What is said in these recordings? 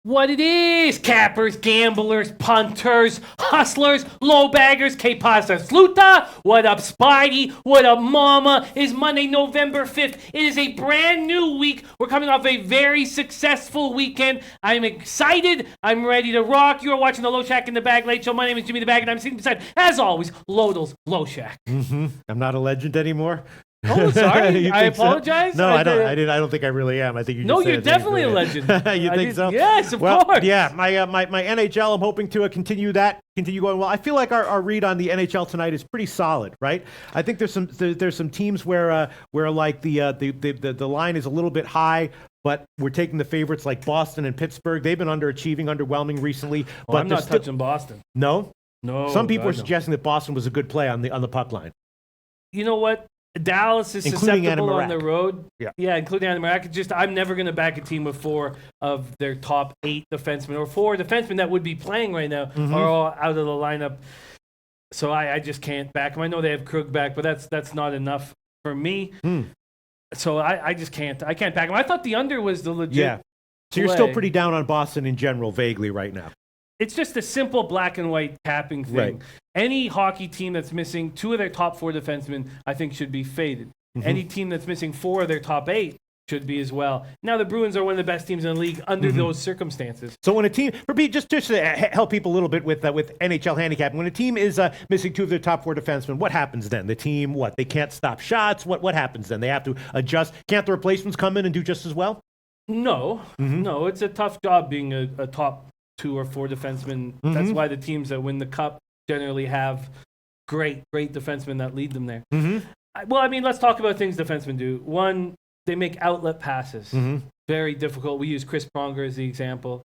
what it is, cappers, gamblers, punters, hustlers, low baggers, que pasa sluta? What up, Spidey? What up, Mama? It is Monday, November 5th. It is a brand new week. We're coming off a very successful weekend. I'm excited. I'm ready to rock. You are watching the Low Shack in the Bag Late Show. My name is Jimmy the Bag, and I'm sitting beside, as always, Lodal's Low Shack. I'm not a legend anymore. Oh, sorry. I apologize. So? No, I don't think I really am. I think you. No, just you're definitely a legend. You think so? Yes, of course. Yeah, my NHL. I'm hoping to continue going well. I feel like our read on the NHL tonight is pretty solid, right? I think there's some teams where like the line is a little bit high. But we're taking the favorites like Boston and Pittsburgh. They've been underwhelming recently. But I'm not touching Boston. No. Some people God, are suggesting that Boston was a good play on the puck line. You know what? Dallas is including susceptible on the road. Yeah, including Adam Marak. I'm never going to back a team with 4 of their top 8 defensemen or 4 defensemen that would be playing right now are all out of the lineup. So I just can't back them. I know they have Krug back, but that's not enough for me. So I just can't. I can't back them. I thought the under was the legit. Yeah. So you're still pretty down on Boston in general, vaguely right now. It's just a simple black and white capping thing. Right. Any hockey team that's missing 2 of their top 4 defensemen, I think, should be faded. Any team that's missing 4 of their top 8 should be as well. Now, the Bruins are one of the best teams in the league under those circumstances. So when a team, just to help people a little bit with NHL handicapping, when a team is missing 2 of their top 4 defensemen, what happens then? The team, they can't stop shots? What happens then? They have to adjust? Can't the replacements come in and do just as well? No. No, it's a tough job being a top 2 or 4 defensemen. That's why the teams that win the cup generally have great defensemen that lead them there. Well, I mean, let's talk about things defensemen do. One, they make outlet passes. Very difficult. We use Chris Pronger as the example.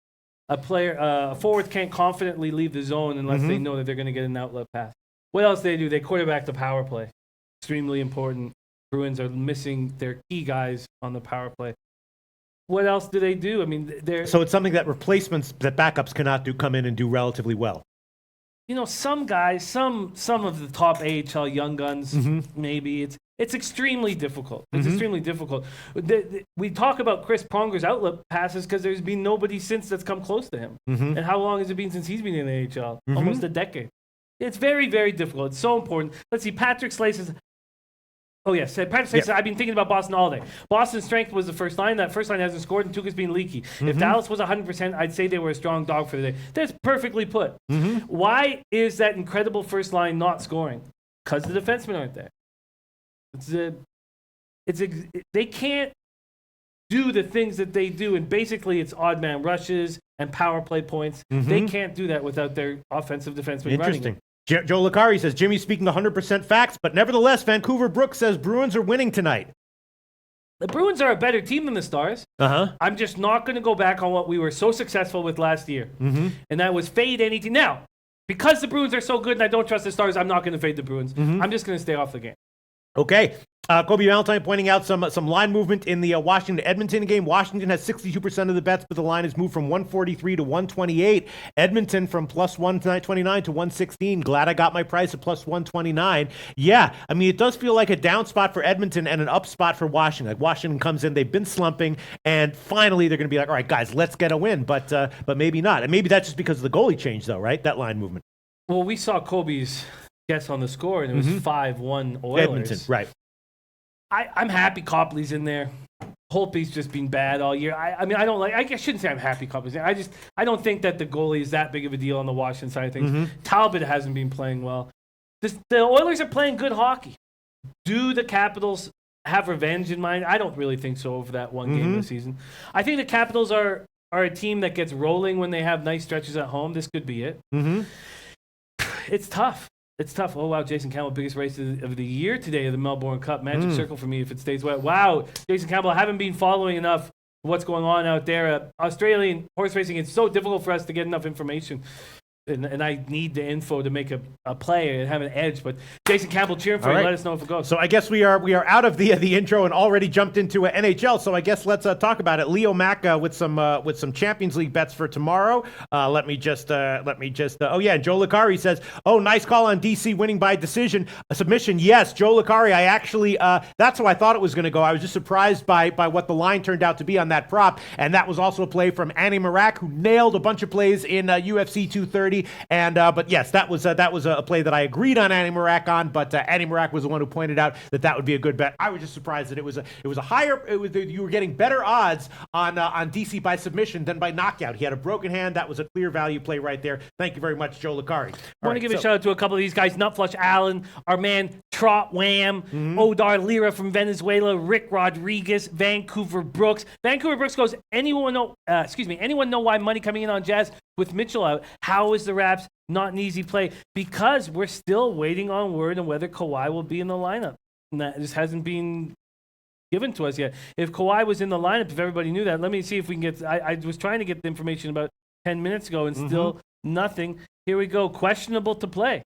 A forward can't confidently leave the zone unless they know that they're going to get an outlet pass. What else do? They quarterback the power play. Extremely important. Bruins are missing their key guys on the power play. What else do they do? I mean, so it's something that replacements, that backups cannot come in and do relatively well. You know, some guys, some of the top AHL young guns, maybe it's extremely difficult. It's extremely difficult. We talk about Chris Pronger's outlet passes because there's been nobody since that's come close to him. And how long has it been since he's been in the AHL? Almost a decade. It's very, very difficult. It's so important. Let's see, Patrick Slice is. Oh, yes. Patrick Slice said, I've been thinking about Boston all day. Boston's strength was the first line. That first line hasn't scored, and Tuukka's been leaky. If Dallas was 100%, I'd say they were a strong dog for the day. That's perfectly put. Why is that incredible first line not scoring? Because the defensemen aren't there. They can't do the things that they do, and basically it's odd man rushes and power play points. They can't do that without their offensive defensemen running it. Joe Licari says, Jimmy's speaking 100% facts, but nevertheless, Vancouver Brooks says Bruins are winning tonight. The Bruins are a better team than the Stars. I'm just not going to go back on what we were so successful with last year. And that was fade any team. Now, because the Bruins are so good and I don't trust the Stars, I'm not going to fade the Bruins. I'm just going to stay off the game. Okay. Kobe Valentine pointing out some line movement in the Washington-Edmonton game. Washington has 62% of the bets, but the line has moved from 143 to 128. Edmonton from plus 129 to 116. Glad I got my price at plus 129. Yeah, I mean, it does feel like a down spot for Edmonton and an up spot for Washington. Like Washington comes in, they've been slumping, and finally they're going to be like, all right, guys, let's get a win, but maybe not. And maybe that's just because of the goalie change, though, right? That line movement. Well, we saw Kobe's guess on the score, and it was 5-1 Oilers. Edmonton, right. I'm happy Copley's in there. Holtby's just been bad all year. I shouldn't say I'm happy Copley's in there. I don't think that the goalie is that big of a deal on the Washington side of things. Talbot hasn't been playing well. The Oilers are playing good hockey. Do the Capitals have revenge in mind? I don't really think so over that one game of the season. I think the Capitals are a team that gets rolling when they have nice stretches at home. This could be it. It's tough. It's tough. Oh, wow, Jason Campbell, biggest race of the year today of the Melbourne Cup. Magic circle for me if it stays wet. Wow, Jason Campbell, I haven't been following enough what's going on out there. Australian horse racing, it's so difficult for us to get enough information. and I need the info to make a play and have an edge. But Jason Campbell cheering for you. Let us know if it goes. So I guess we are out of the intro and already jumped into NHL. So I guess let's talk about it. Leo Mack with some Champions League bets for tomorrow. Let me just. Oh yeah, Joe Licari says, "Oh, nice call on DC winning by submission." Yes, Joe Licari. I actually that's how I thought it was going to go. I was just surprised by what the line turned out to be on that prop, and that was also a play from Annie Marak, who nailed a bunch of plays in UFC 230. And but yes, that was a play that I agreed on Annie Marak on, but Annie Marak was the one who pointed out that would be a good bet. I was just surprised that it was a higher. You were getting better odds on DC by submission than by knockout. He had a broken hand. That was a clear value play right there. Thank you very much, Joe Licari. I want to give a shout out to a couple of these guys: Nutflush Allen, our man Trot Wham, Odar Lira from Venezuela, Rick Rodriguez, Vancouver Brooks. Vancouver Brooks goes, anyone know why money coming in on Jazz with Mitchell out? How is the Raps not an easy play? Because we're still waiting on word on whether Kawhi will be in the lineup. And that just hasn't been given to us yet. If Kawhi was in the lineup, if everybody knew that, let me see if we can get. I was trying to get the information about 10 minutes ago and still nothing. Here we go. Questionable to play.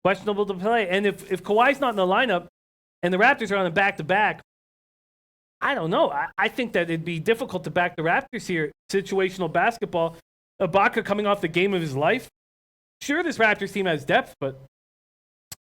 And if Kawhi's not in the lineup and the Raptors are on a back-to-back, I don't know. I think that it'd be difficult to back the Raptors here. Situational basketball. Ibaka coming off the game of his life. Sure, this Raptors team has depth, but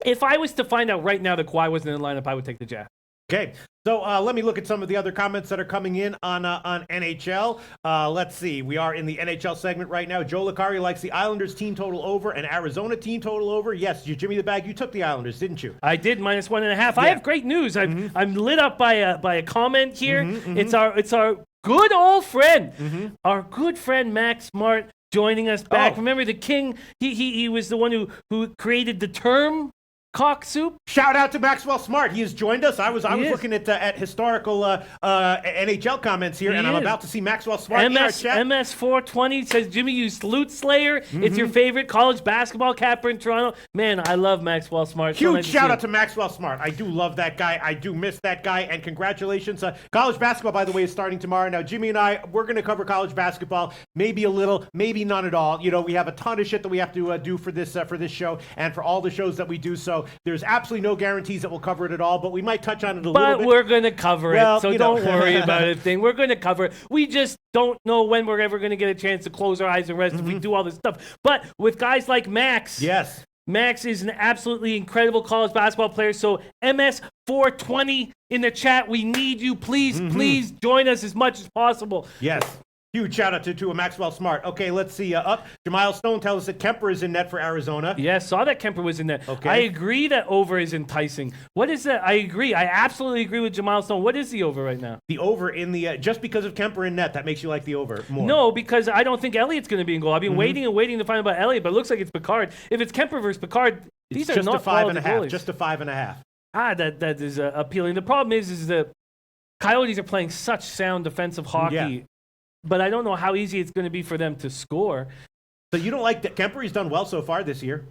if I was to find out right now that Kawhi wasn't in the lineup, I would take the Jazz. Okay, so let me look at some of the other comments that are coming in on NHL. Let's see. We are in the NHL segment right now. Joe Licari likes the Islanders team total over and Arizona team total over. Yes, you Jimmy the Bag. You took the Islanders, didn't you? I did, -1.5. Yeah. I have great news. I'm lit up by a comment here. It's our good old friend, our good friend Max Smart joining us back. Remember the king? He was the one who created the term cock soup. Shout out to Maxwell Smart. He has joined us. I was looking at historical NHL comments here, and I'm about to see Maxwell Smart in our chat. MS420 says, Jimmy, you Loot Slayer. It's your favorite college basketball capper in Toronto. Man, I love Maxwell Smart. Huge shout out to Maxwell Smart. I do love that guy. I do miss that guy, and congratulations. College basketball, by the way, is starting tomorrow. Now, Jimmy and I, we're going to cover college basketball, maybe a little, maybe none at all. You know, we have a ton of shit that we have to do for this show and for all the shows that we do. So there's absolutely no guarantees that we'll cover it at all, but we might touch on it a little bit. But we're going to cover it, so don't worry about it. We're going to cover it. We just don't know when we're ever going to get a chance to close our eyes and rest if we do all this stuff. But with guys like Max, Max is an absolutely incredible college basketball player. So MS420 in the chat, we need you. Please join us as much as possible. Yes. Huge shout out to a Maxwell Smart. Okay, let's see. Jamal Stone tells us that Kemper is in net for Arizona. Yes, saw that Kemper was in net. Okay. I agree that over is enticing. What is that? I agree. I absolutely agree with Jamal Stone. What is the over right now? The over in the just because of Kemper in net, that makes you like the over more. No, because I don't think Elliott's going to be in goal. I've been waiting to find out about Elliott, but it looks like it's Picard. If it's Kemper versus Picard, these are not quality goalies. Just a 5.5. That is appealing. The problem is the Coyotes are playing such sound defensive hockey. Yeah. But I don't know how easy it's going to be for them to score. So you don't like that Kemper? He's done well so far this year.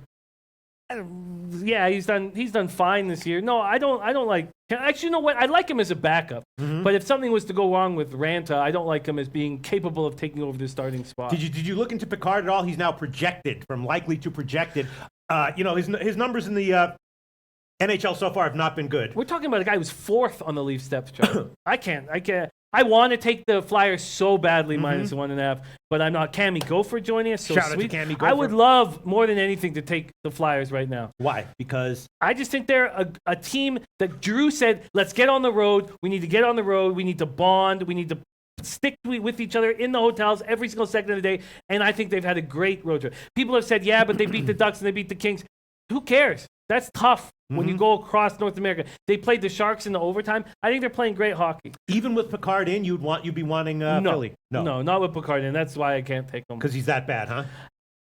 Yeah, he's done fine this year. No, I don't like. Actually, you know what? I like him as a backup. But if something was to go wrong with Ranta, I don't like him as being capable of taking over the starting spot. Did you look into Picard at all? He's now projected from likely to projected. His numbers in the NHL so far have not been good. We're talking about a guy who's 4th on the Leafs depth chart. I can't. I want to take the Flyers so badly -1.5, but I'm not. Cammy Gopher joining us. So Shout sweet. out to Cammy Gopher. I would love more than anything to take the Flyers right now. Why? Because I just think they're a team that Drew said, let's get on the road. We need to get on the road. We need to bond. We need to stick with each other in the hotels every single second of the day. And I think they've had a great road trip. People have said, yeah, but they beat the Ducks and they beat the Kings. Who cares? That's tough when you go across North America. They played the Sharks in the overtime. I think they're playing great hockey. Even with Picard in, you'd be wanting Philly. No, not with Picard in. That's why I can't take him. Because he's that bad, huh?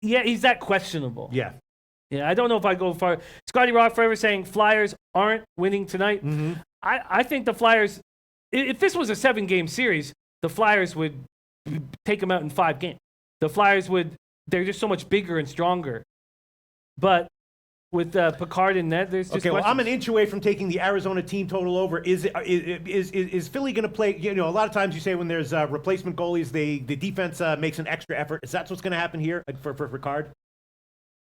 Yeah, he's that questionable. Yeah. I don't know if I go far. Scotty Rock forever saying Flyers aren't winning tonight. I think the Flyers, if this was a 7-game series, the Flyers would take them out in 5 games. The Flyers they're just so much bigger and stronger. But with Picard in net, there's just okay. Well, I'm an inch away from taking the Arizona team total over. Is Philly going to play? You know, a lot of times you say when there's replacement goalies, the defense makes an extra effort. Is that what's going to happen here for Picard?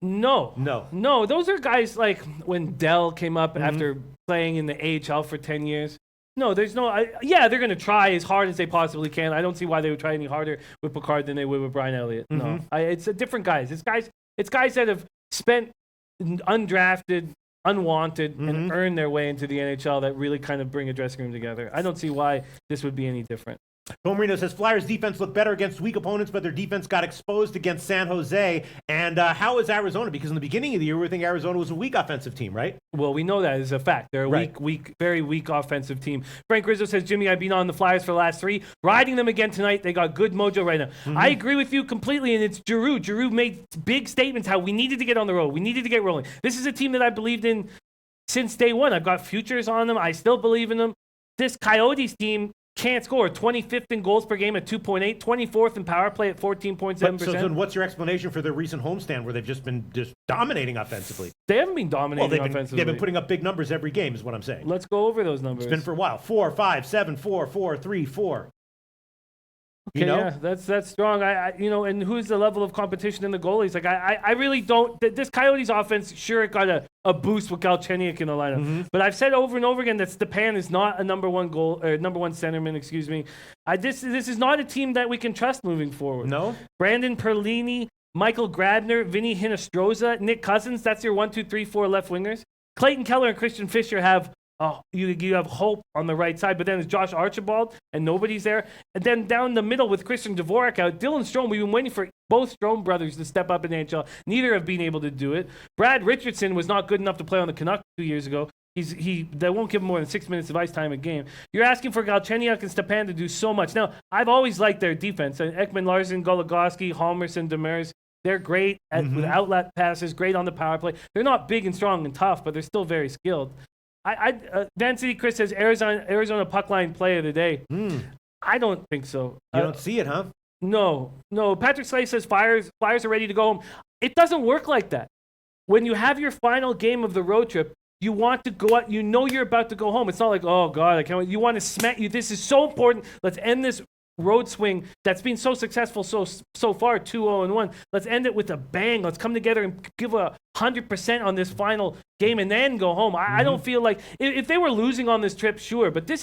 No. Those are guys like when Dell came up after playing in the AHL for 10 years. No, there's no. They're going to try as hard as they possibly can. I don't see why they would try any harder with Picard than they would with Brian Elliott. No, it's a different guys. It's guys that have spent undrafted, unwanted, and earned their way into the NHL that really kind of bring a dressing room together. I don't see why this would be any different. Tom Marino says Flyers defense looked better against weak opponents, but their defense got exposed against San Jose. And how is Arizona? Because in the beginning of the year, we were thinking Arizona was a weak offensive team, right? Well, we know that is a fact. They're a weak, very weak offensive team. Frank Rizzo says, Jimmy, I've been on the Flyers for the last 3. Riding them again tonight. They got good mojo right now. I agree with you completely, and it's Giroux. Giroux made big statements how we needed to get on the road. We needed to get rolling. This is a team that I believed in since day one. I've got futures on them. I still believe in them. This Coyotes team can't score. 25th in goals per game at 2.8, 24th in power play at 14.7%. So then what's your explanation for their recent homestand where they've just been dominating offensively? They haven't been dominating offensively. They've been putting up big numbers every game is what I'm saying. Let's go over those numbers. It's been for a while. 4, 5, 7, 4, 4, 3, 4. Okay, yeah, that's strong. And who's the level of competition in the goalies? Like, I really don't. This Coyotes offense, sure, it got a boost with Galchenyuk in the lineup, but I've said over and over again that Stepan is not a number one centerman. Excuse me. This is not a team that we can trust moving forward. No. Brandon Perlini, Michael Grabner, Vinny Hinostroza, Nick Cousins. That's your 1, 2, 3, 4 left wingers. Clayton Keller and Christian Fisher have. You have hope on the right side, but then it's Josh Archibald, and nobody's there. And then down the middle with Christian Dvorak out, Dylan Strome, we've been waiting for both Strome brothers to step up in the NHL. Neither have been able to do it. Brad Richardson was not good enough to play on the Canucks 2 years ago. They won't give him more than 6 minutes of ice time a game. You're asking for Galchenyuk and Stepan to do so much. Now, I've always liked their defense. Ekman Larson, Goligoski, Halmerson, Demers. They're great with outlet passes, great on the power play. They're not big and strong and tough, but they're still very skilled. Van City Chris says Arizona puck line play of the day. I don't think so. You don't see it, huh? No. Patrick Slay says Flyers are ready to go home. It doesn't work like that. When you have your final game of the road trip, you want to go out. You know you're about to go home. It's not like, oh God, I can't wait. You want to smack you. This is so important. Let's end this road swing that's been so successful so far, 2-0-1. Let's end it with a bang. Let's come together and give 100% on this final game and then go home. I don't feel like if they were losing on this trip, sure, but this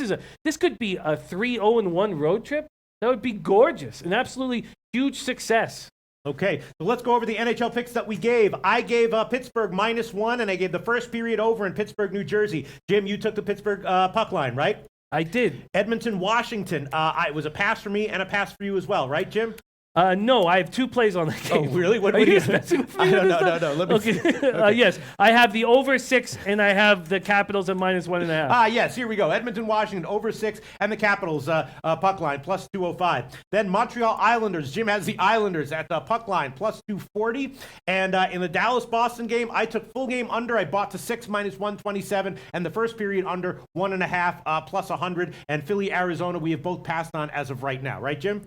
could be a 3-0-1 road trip. That would be gorgeous, an absolutely huge success. Okay, so let's go over the NHL picks that we gave. I gave Pittsburgh -1, and I gave the first period over in Pittsburgh, New Jersey. Jim, you took the Pittsburgh puck line, right? I did. Edmonton, Washington. It was a pass for me and a pass for you as well, right, Jim? No, I have 2 plays on the game. Oh, really? What are you expecting from me? No. Let me see. Okay. Yes, I have the over 6, and I have the Capitals at -1.5. Yes, here we go. Edmonton, Washington, over 6, and the Capitals puck line, +205. Then Montreal Islanders. Jim has the Islanders at the puck line, +240. And in the Dallas-Boston game, I took full game under. I bought to 6, -127, and the first period under 1.5, +100. And Philly, Arizona, we have both passed on as of right now. Right, Jim?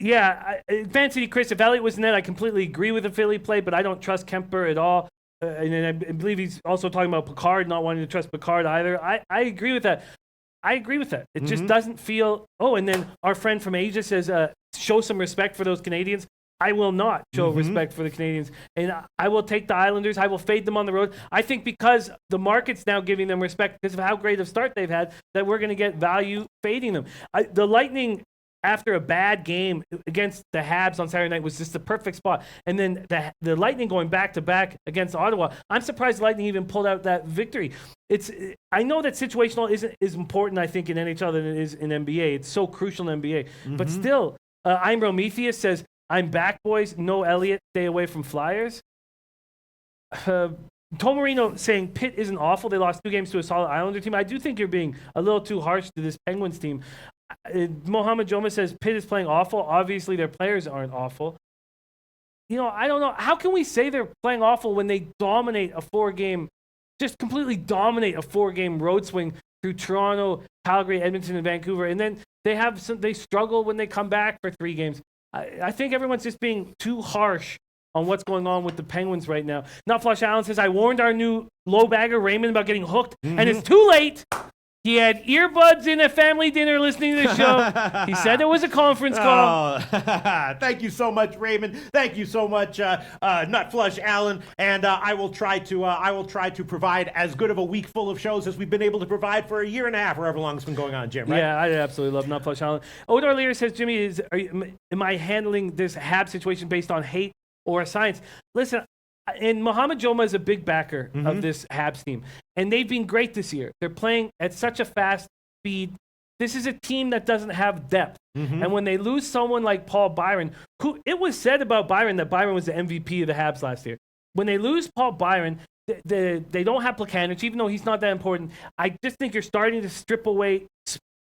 Yeah, Van City Chris, if Elliott was in net, I completely agree with the Philly play, but I don't trust Kemper at all. And I believe he's also talking about Picard, not wanting to trust Picard either. I agree with that. It just doesn't feel... Oh, and then our friend from Asia says, show some respect for those Canadians. I will not show respect for the Canadians. And I will take the Islanders. I will fade them on the road. I think because the market's now giving them respect because of how great a start they've had, that we're going to get value fading them. The Lightning... After a bad game against the Habs on Saturday night was just the perfect spot. And then the Lightning going back-to-back against Ottawa. I'm surprised the Lightning even pulled out that victory. I know that situational is important, I think, in NHL than it is in NBA. It's so crucial in NBA. But still, I'm Prometheus says, I'm back, boys. No Elliott. Stay away from Flyers. Tom Marino saying Pitt isn't awful. They lost 2 games to a solid Islander team. I do think you're being a little too harsh to this Penguins team. Mohamed Joma says Pitt is playing awful. Obviously, their players aren't awful. I don't know. How can we say they're playing awful when they dominate a 4-game, just completely dominate a 4-game road swing through Toronto, Calgary, Edmonton, and Vancouver, and then they struggle when they come back for 3 games. I think everyone's just being too harsh on what's going on with the Penguins right now. Not Flush Allen says, I warned our new low bagger Raymond about getting hooked, and it's too late. He had earbuds in a family dinner listening to the show. He said it was a conference call. Oh, thank you so much, Raymond. Thank you so much, Nut Flush Allen. And I will try to provide as good of a week full of shows as we've been able to provide for a year and a half, or however long it's been going on, Jim. Right? Yeah, I absolutely love Nut Flush Allen. Odor Lear says, Jimmy, am I handling this Habs situation based on hate or science? Listen. And Mohamed Joma is a big backer of this Habs team. And they've been great this year. They're playing at such a fast speed. This is a team that doesn't have depth. And when they lose someone like Paul Byron, who it was said about Byron that Byron was the MVP of the Habs last year. When they lose Paul Byron, they don't have Plekanec, even though he's not that important. I just think you're starting to strip away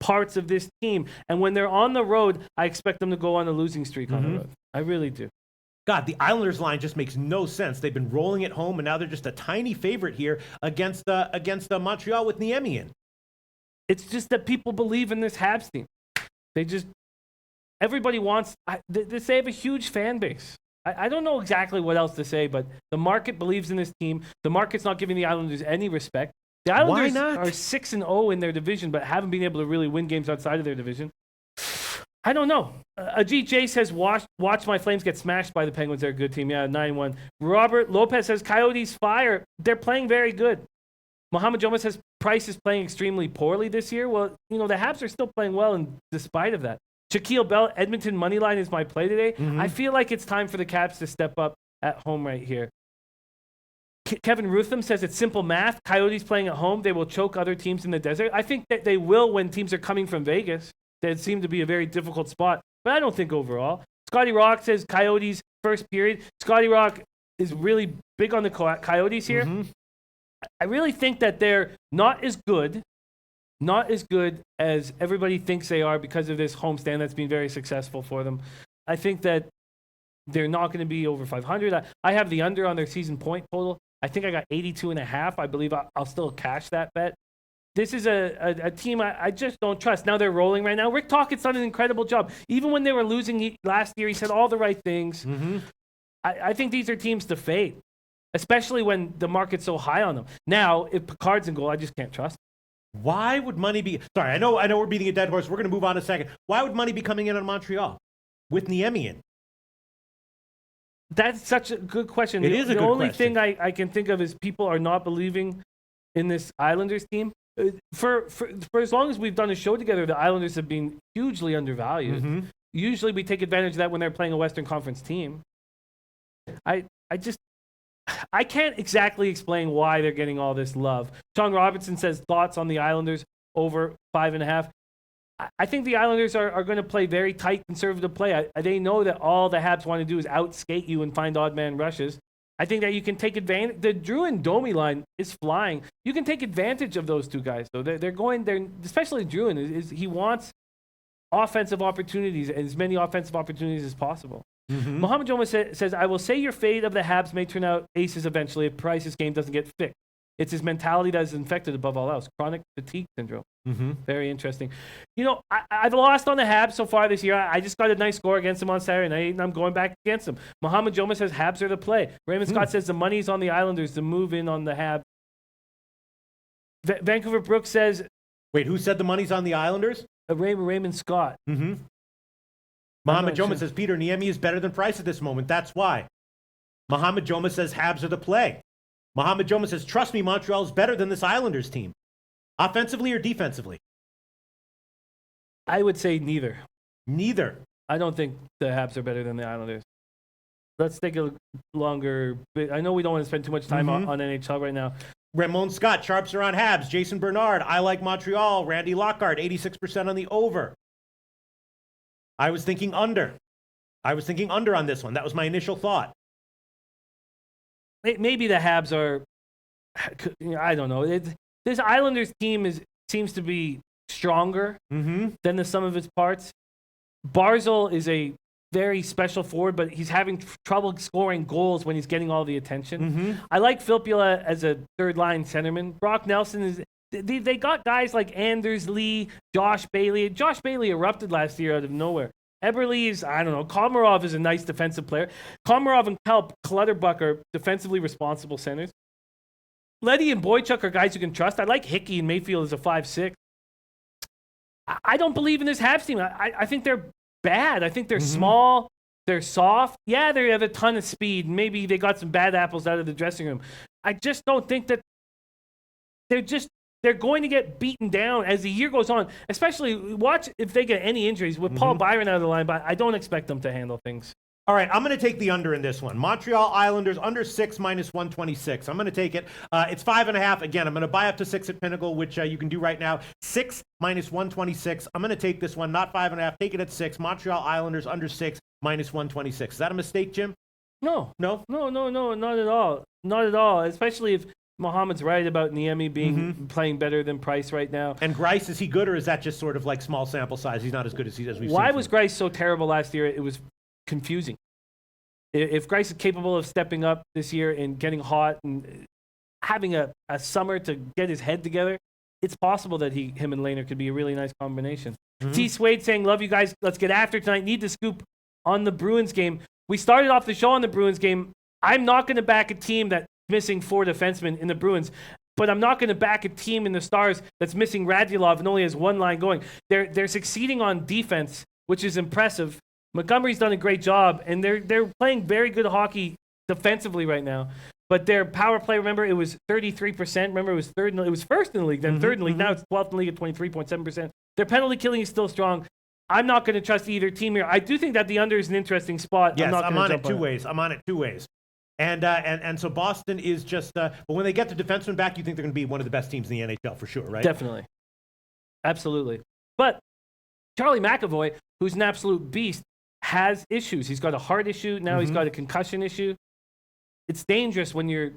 parts of this team. And when they're on the road, I expect them to go on a losing streak on the road. I really do. God, the Islanders line just makes no sense. They've been rolling at home, and now they're just a tiny favorite here against Montreal with Niemi in. It's just that people believe in this Habs team. Everybody wants. They have a huge fan base. I don't know exactly what else to say, but the market believes in this team. The market's not giving the Islanders any respect. The Islanders are 6-0 in their division, but haven't been able to really win games outside of their division. I don't know. Ajit J says, watch my Flames get smashed by the Penguins. They're a good team. Yeah, 9-1. Robert Lopez says, Coyotes fire. They're playing very good. Mohamed Joma says, Price is playing extremely poorly this year. Well, the Habs are still playing well in despite of that. Shaquille Bell, Edmonton moneyline is my play today. I feel like it's time for the Caps to step up at home right here. Kevin Rutham says it's simple math. Coyotes playing at home, they will choke other teams in the desert. I think that they will when teams are coming from Vegas. That seemed to be a very difficult spot, but I don't think overall. Scotty Rock says Coyotes first period. Scotty Rock is really big on the Coyotes here. I really think that they're not as good as everybody thinks they are because of this homestand that's been very successful for them. I think that they're not going to be over 500. I have the under on their season point total. I think I got 82.5. I believe I'll still cash that bet. This is a team I just don't trust. Now they're rolling right now. Rick Tocchet's done an incredible job. Even when they were losing last year, he said all the right things. I think these are teams to fade, especially when the market's so high on them. Now, if Picard's in goal, I just can't trust. Why would money be... Sorry, I know we're beating a dead horse. We're going to move on in a second. Why would money be coming in on Montreal with Niemi in? That's such a good question. It is a good question. The only thing I can think of is people are not believing in this Islanders team. For as long as we've done a show together, the Islanders have been hugely undervalued. Usually we take advantage of that when they're playing a Western Conference team. I can't exactly explain why they're getting all this love. Sean Robertson says thoughts on the Islanders over 5.5. I think the Islanders are going to play very tight, conservative play. They know that all the Habs want to do is outskate you and find odd man rushes. I think that you can take advantage. The Drew and Domi line is flying. You can take advantage of those two guys, though. They're going there, especially Drew. He wants offensive opportunities, as many offensive opportunities as possible. Mohamed Joma says, I will say your fate of the Habs may turn out aces eventually if Price's game doesn't get fixed. It's his mentality that is infected above all else. Chronic fatigue syndrome. Very interesting. I've lost on the Habs so far this year. I just got a nice score against them on Saturday night, and I'm going back against them. Mohamed Joma says Habs are the play. Raymond Scott says the money's on the Islanders to move in on the Habs. Vancouver Brooks says... Wait, who said the money's on the Islanders? Raymond Scott. Mohamed Joma says Peter Niemi is better than Price at this moment. That's why. Mohamed Joma says Habs are the play. Mohamed Joma says, trust me, Montreal is better than this Islanders team. Offensively or defensively? I would say neither. Neither. I don't think the Habs are better than the Islanders. Let's take a longer bit. I know we don't want to spend too much time on NHL right now. Ramon Scott, sharps are on Habs. Jason Bernard, I like Montreal. Randy Lockhart, 86% on the over. I was thinking under. On this one. That was my initial thought. Maybe the Habs are, I don't know. This Islanders team seems to be stronger than the sum of its parts. Barzal is a very special forward, but he's having trouble scoring goals when he's getting all the attention. I like Filppula as a third-line centerman. Brock Nelson is... They got guys like Anders Lee, Josh Bailey. Josh Bailey erupted last year out of nowhere. Eberle is, I don't know. Komarov is a nice defensive player. Komarov and Clutterbuck are defensively responsible centers. Leddy and Boychuk are guys you can trust. I like Hickey and Mayfield as a 5-6. I don't believe in this Habs team. I think they're bad. I think they're small. They're soft. Yeah, they have a ton of speed. Maybe they got some bad apples out of the dressing room. I just don't think that they're going to get beaten down as the year goes on. Especially watch if they get any injuries with Paul Byron out of the line. But I don't expect them to handle things. All right, I'm going to take the under in this one. Montreal Islanders under 6 minus 126. I'm going to take it. It's 5.5. Again, I'm going to buy up to 6 at Pinnacle, which you can do right now. 6 minus 126. I'm going to take this one, not 5.5. Take it at 6. Montreal Islanders under 6 minus 126. Is that a mistake, Jim? No, No? not at all. Not at all. Especially if Mohamed's right about Niemi playing better than Price right now. And Greiss, is he good, or is that just sort of like small sample size? He's not as good as we've seen. Why was Greiss so terrible last year? It was confusing. If Greiss is capable of stepping up this year and getting hot and having a summer to get his head together, it's possible that him and Lehner could be a really nice combination. T. Swade saying, love you guys. Let's get after tonight. Need the scoop on the Bruins game. We started off the show on the Bruins game. I'm not going to back a team that's missing 4 defensemen in the Bruins, but I'm not going to back a team in the Stars that's missing Radulov and only has one line going. They're succeeding on defense, which is impressive. Montgomery's done a great job, and they're playing very good hockey defensively right now. But their power play, remember, it was 33%. Remember, it was first in the league, then third in the league. Now it's 12th in the league at 23.7%. Their penalty killing is still strong. I'm not going to trust either team here. I do think that the under is an interesting spot. Yes, I'm on it two ways. And so Boston is just, but when they get the defenseman back, you think they're going to be one of the best teams in the NHL for sure, right? Definitely. Absolutely. But Charlie McAvoy, who's an absolute beast, has issues. He's got a heart issue. Now he's got a concussion issue. It's dangerous when your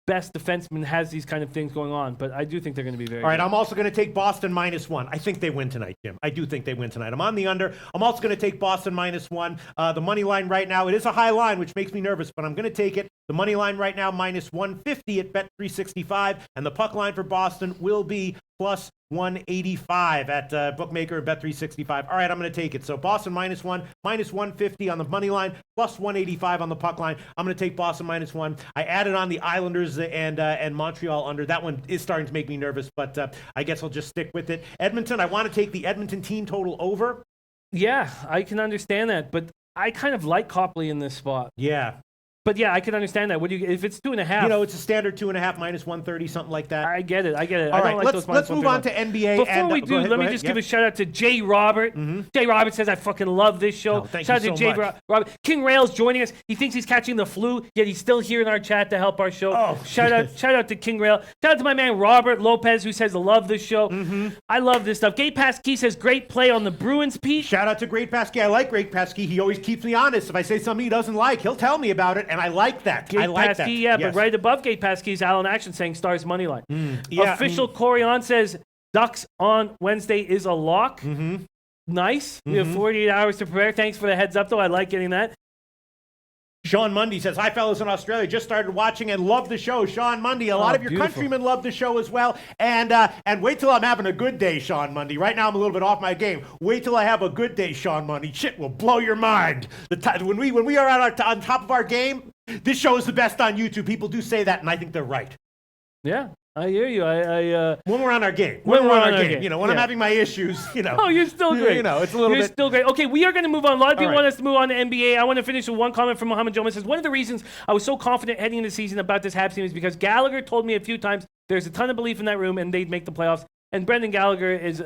best defenseman has these kind of things going on, but I do think they're going to be very All right, good. I'm also going to take Boston -1. I think they win tonight, Jim. I do think they win tonight. I'm on the under. I'm also going to take Boston -1. The money line right now, it is a high line, which makes me nervous, but I'm going to take it. The money line right now, -150 at Bet365, and the puck line for Boston will be +185 at Bookmaker and Bet365. All right, I'm going to take it. So Boston -1, -150 on the money line, +185 on the puck line. I'm going to take Boston -1. I added on the Islanders and Montreal under. That one is starting to make me nervous, but I guess I'll just stick with it. Edmonton, I want to take the Edmonton team total over. Yeah, I can understand that, but I kind of like Copley in this spot. Yeah. But yeah, I can understand that. What do you? If it's 2.5, You know, it's a standard 2.5 -130, something like that. I get it. All right, let's move on to NBA. Before we do, let me just give a shout out to Jay Robert. Jay Robert says, I fucking love this show. Shout out to Jay Robert. King Rail's joining us. He thinks he's catching the flu, yet he's still here in our chat to help our show. Shout out to King Rail. Shout out to my man Robert Lopez, who says, I love this show. I love this stuff. Gay Pasquis says, great play on the Bruins, Pete. Shout out to Great Pasquis. I like Great Pasquis. He always keeps me honest. If I say something he doesn't like, he'll tell me about it, and I like that. Gate Pasquis, yeah, yes. But right above Gate Pasquis is Alan Action saying Stars money line. Yeah, Official Corey on says Ducks on Wednesday is a lock. Nice. We have 48 hours to prepare. Thanks for the heads up, though. I like getting that. Sean Mundy says, hi, fellas in Australia. Just started watching and love the show. Sean Mundy, a lot of your countrymen love the show as well. And wait till I'm having a good day, Sean Mundy. Right now I'm a little bit off my game. Wait till I have a good day, Sean Mundy. Shit will blow your mind. When we are on top of our game, this show is the best on YouTube. People do say that, and I think they're right. Yeah, I hear you. When we're on our game. When we're on our game. You know, when I'm having my issues, you know. Oh, you're still great. You know, it's a little bit. You're still great. Okay, we are going to move on. A lot of people want us to move on to NBA. I want to finish with one comment from Mohamed Jomas. Says, one of the reasons I was so confident heading into the season about this Habs team is because Gallagher told me a few times there's a ton of belief in that room and they'd make the playoffs. And Brendan Gallagher is,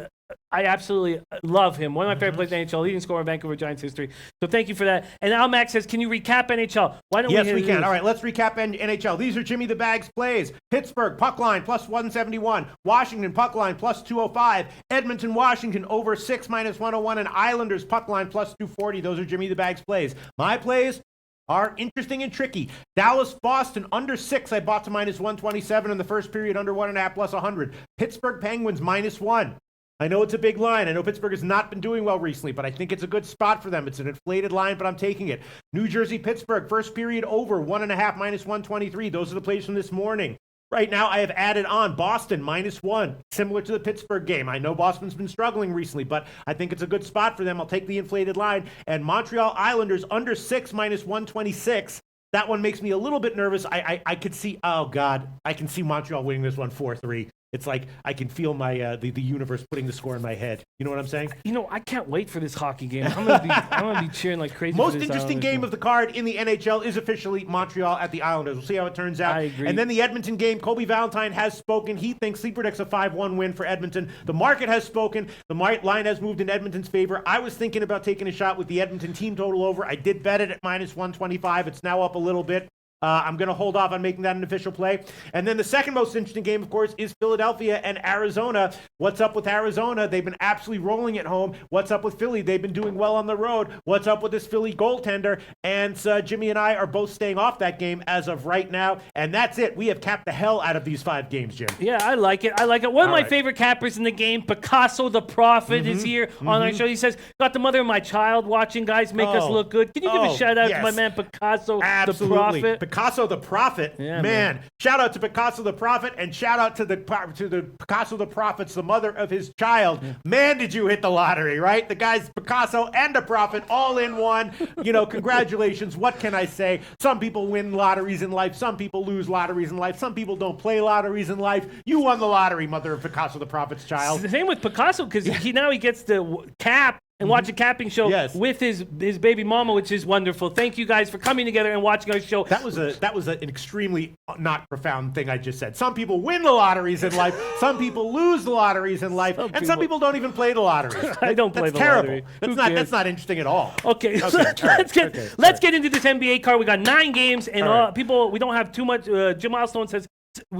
I absolutely love him. One of my favorite players in NHL, leading scorer in Vancouver Giants history. So thank you for that. And Al Max says, can you recap NHL? Why don't Yes, we can. All right, let's recap NHL. These are Jimmy the Bags plays. Pittsburgh, puck line, +171. Washington, puck line, +205. Edmonton, Washington, over 6, -101. And Islanders, puck line, +240. Those are Jimmy the Bags plays. My plays are interesting and tricky. Dallas, Boston, under 6. I bought to -127 in the first period, under 1.5 +100. Pittsburgh Penguins, -1. I know it's a big line. I know Pittsburgh has not been doing well recently, but I think it's a good spot for them. It's an inflated line, but I'm taking it. New Jersey, Pittsburgh, first period over, 1.5 -123. Those are the plays from this morning. Right now, I have added on Boston, -1, similar to the Pittsburgh game. I know Boston's been struggling recently, but I think it's a good spot for them. I'll take the inflated line. And Montreal Islanders, under 6, -126. That one makes me a little bit nervous. I could see, oh, God, I can see Montreal winning this one 4-3. it's like I can feel my the universe putting the score in my head. You know what I'm saying? I can't wait for this hockey game. I'm gonna be cheering like crazy. Most for this interesting Islanders game of the card in the NHL is officially Montreal at the Islanders. We'll see how it turns out. I agree. And then the Edmonton game, Kobe Valentine has spoken. He thinks he predicts a 5-1 win for Edmonton. The market has spoken. The line has moved in Edmonton's favor. I was thinking about taking a shot with the Edmonton team total over. I did bet it at -125. It's now up a little bit. I'm going to hold off on making that an official play. And then the second most interesting game, of course, is Philadelphia and Arizona. What's up with Arizona? They've been absolutely rolling at home. What's up with Philly? They've been doing well on the road. What's up with this Philly goaltender? And Jimmy and I are both staying off that game as of right now. And that's it. We have capped the hell out of these 5 games, Jim. Yeah, I like it. One of my favorite cappers in the game, Picasso the Prophet, is here on our show. He says, got the mother of my child watching, guys. Make us look good. Can you give a shout out to my man Picasso the Prophet? Picasso the Prophet, yeah, man. Shout out to Picasso the Prophet, and shout out to the Picasso the Prophet's the mother of his child. Yeah. Man, did you hit the lottery, right? The guy's Picasso and a prophet all in one. Congratulations. What can I say? Some people win lotteries in life. Some people lose lotteries in life. Some people don't play lotteries in life. You won the lottery, mother of Picasso the Prophet's child. It's the same with Picasso, because now he gets to cap and watch a capping show with his baby mama, which is wonderful. Thank you guys for coming together and watching our show. That was an extremely not profound thing I just said. Some people win the lotteries in life. Some people lose the lotteries in life, and some people don't even play the lotteries. I don't play the terrible. lottery. That's not interesting at all. Okay, let's get into this NBA card. We got 9 games, and people, we don't have too much. Jim Milestone says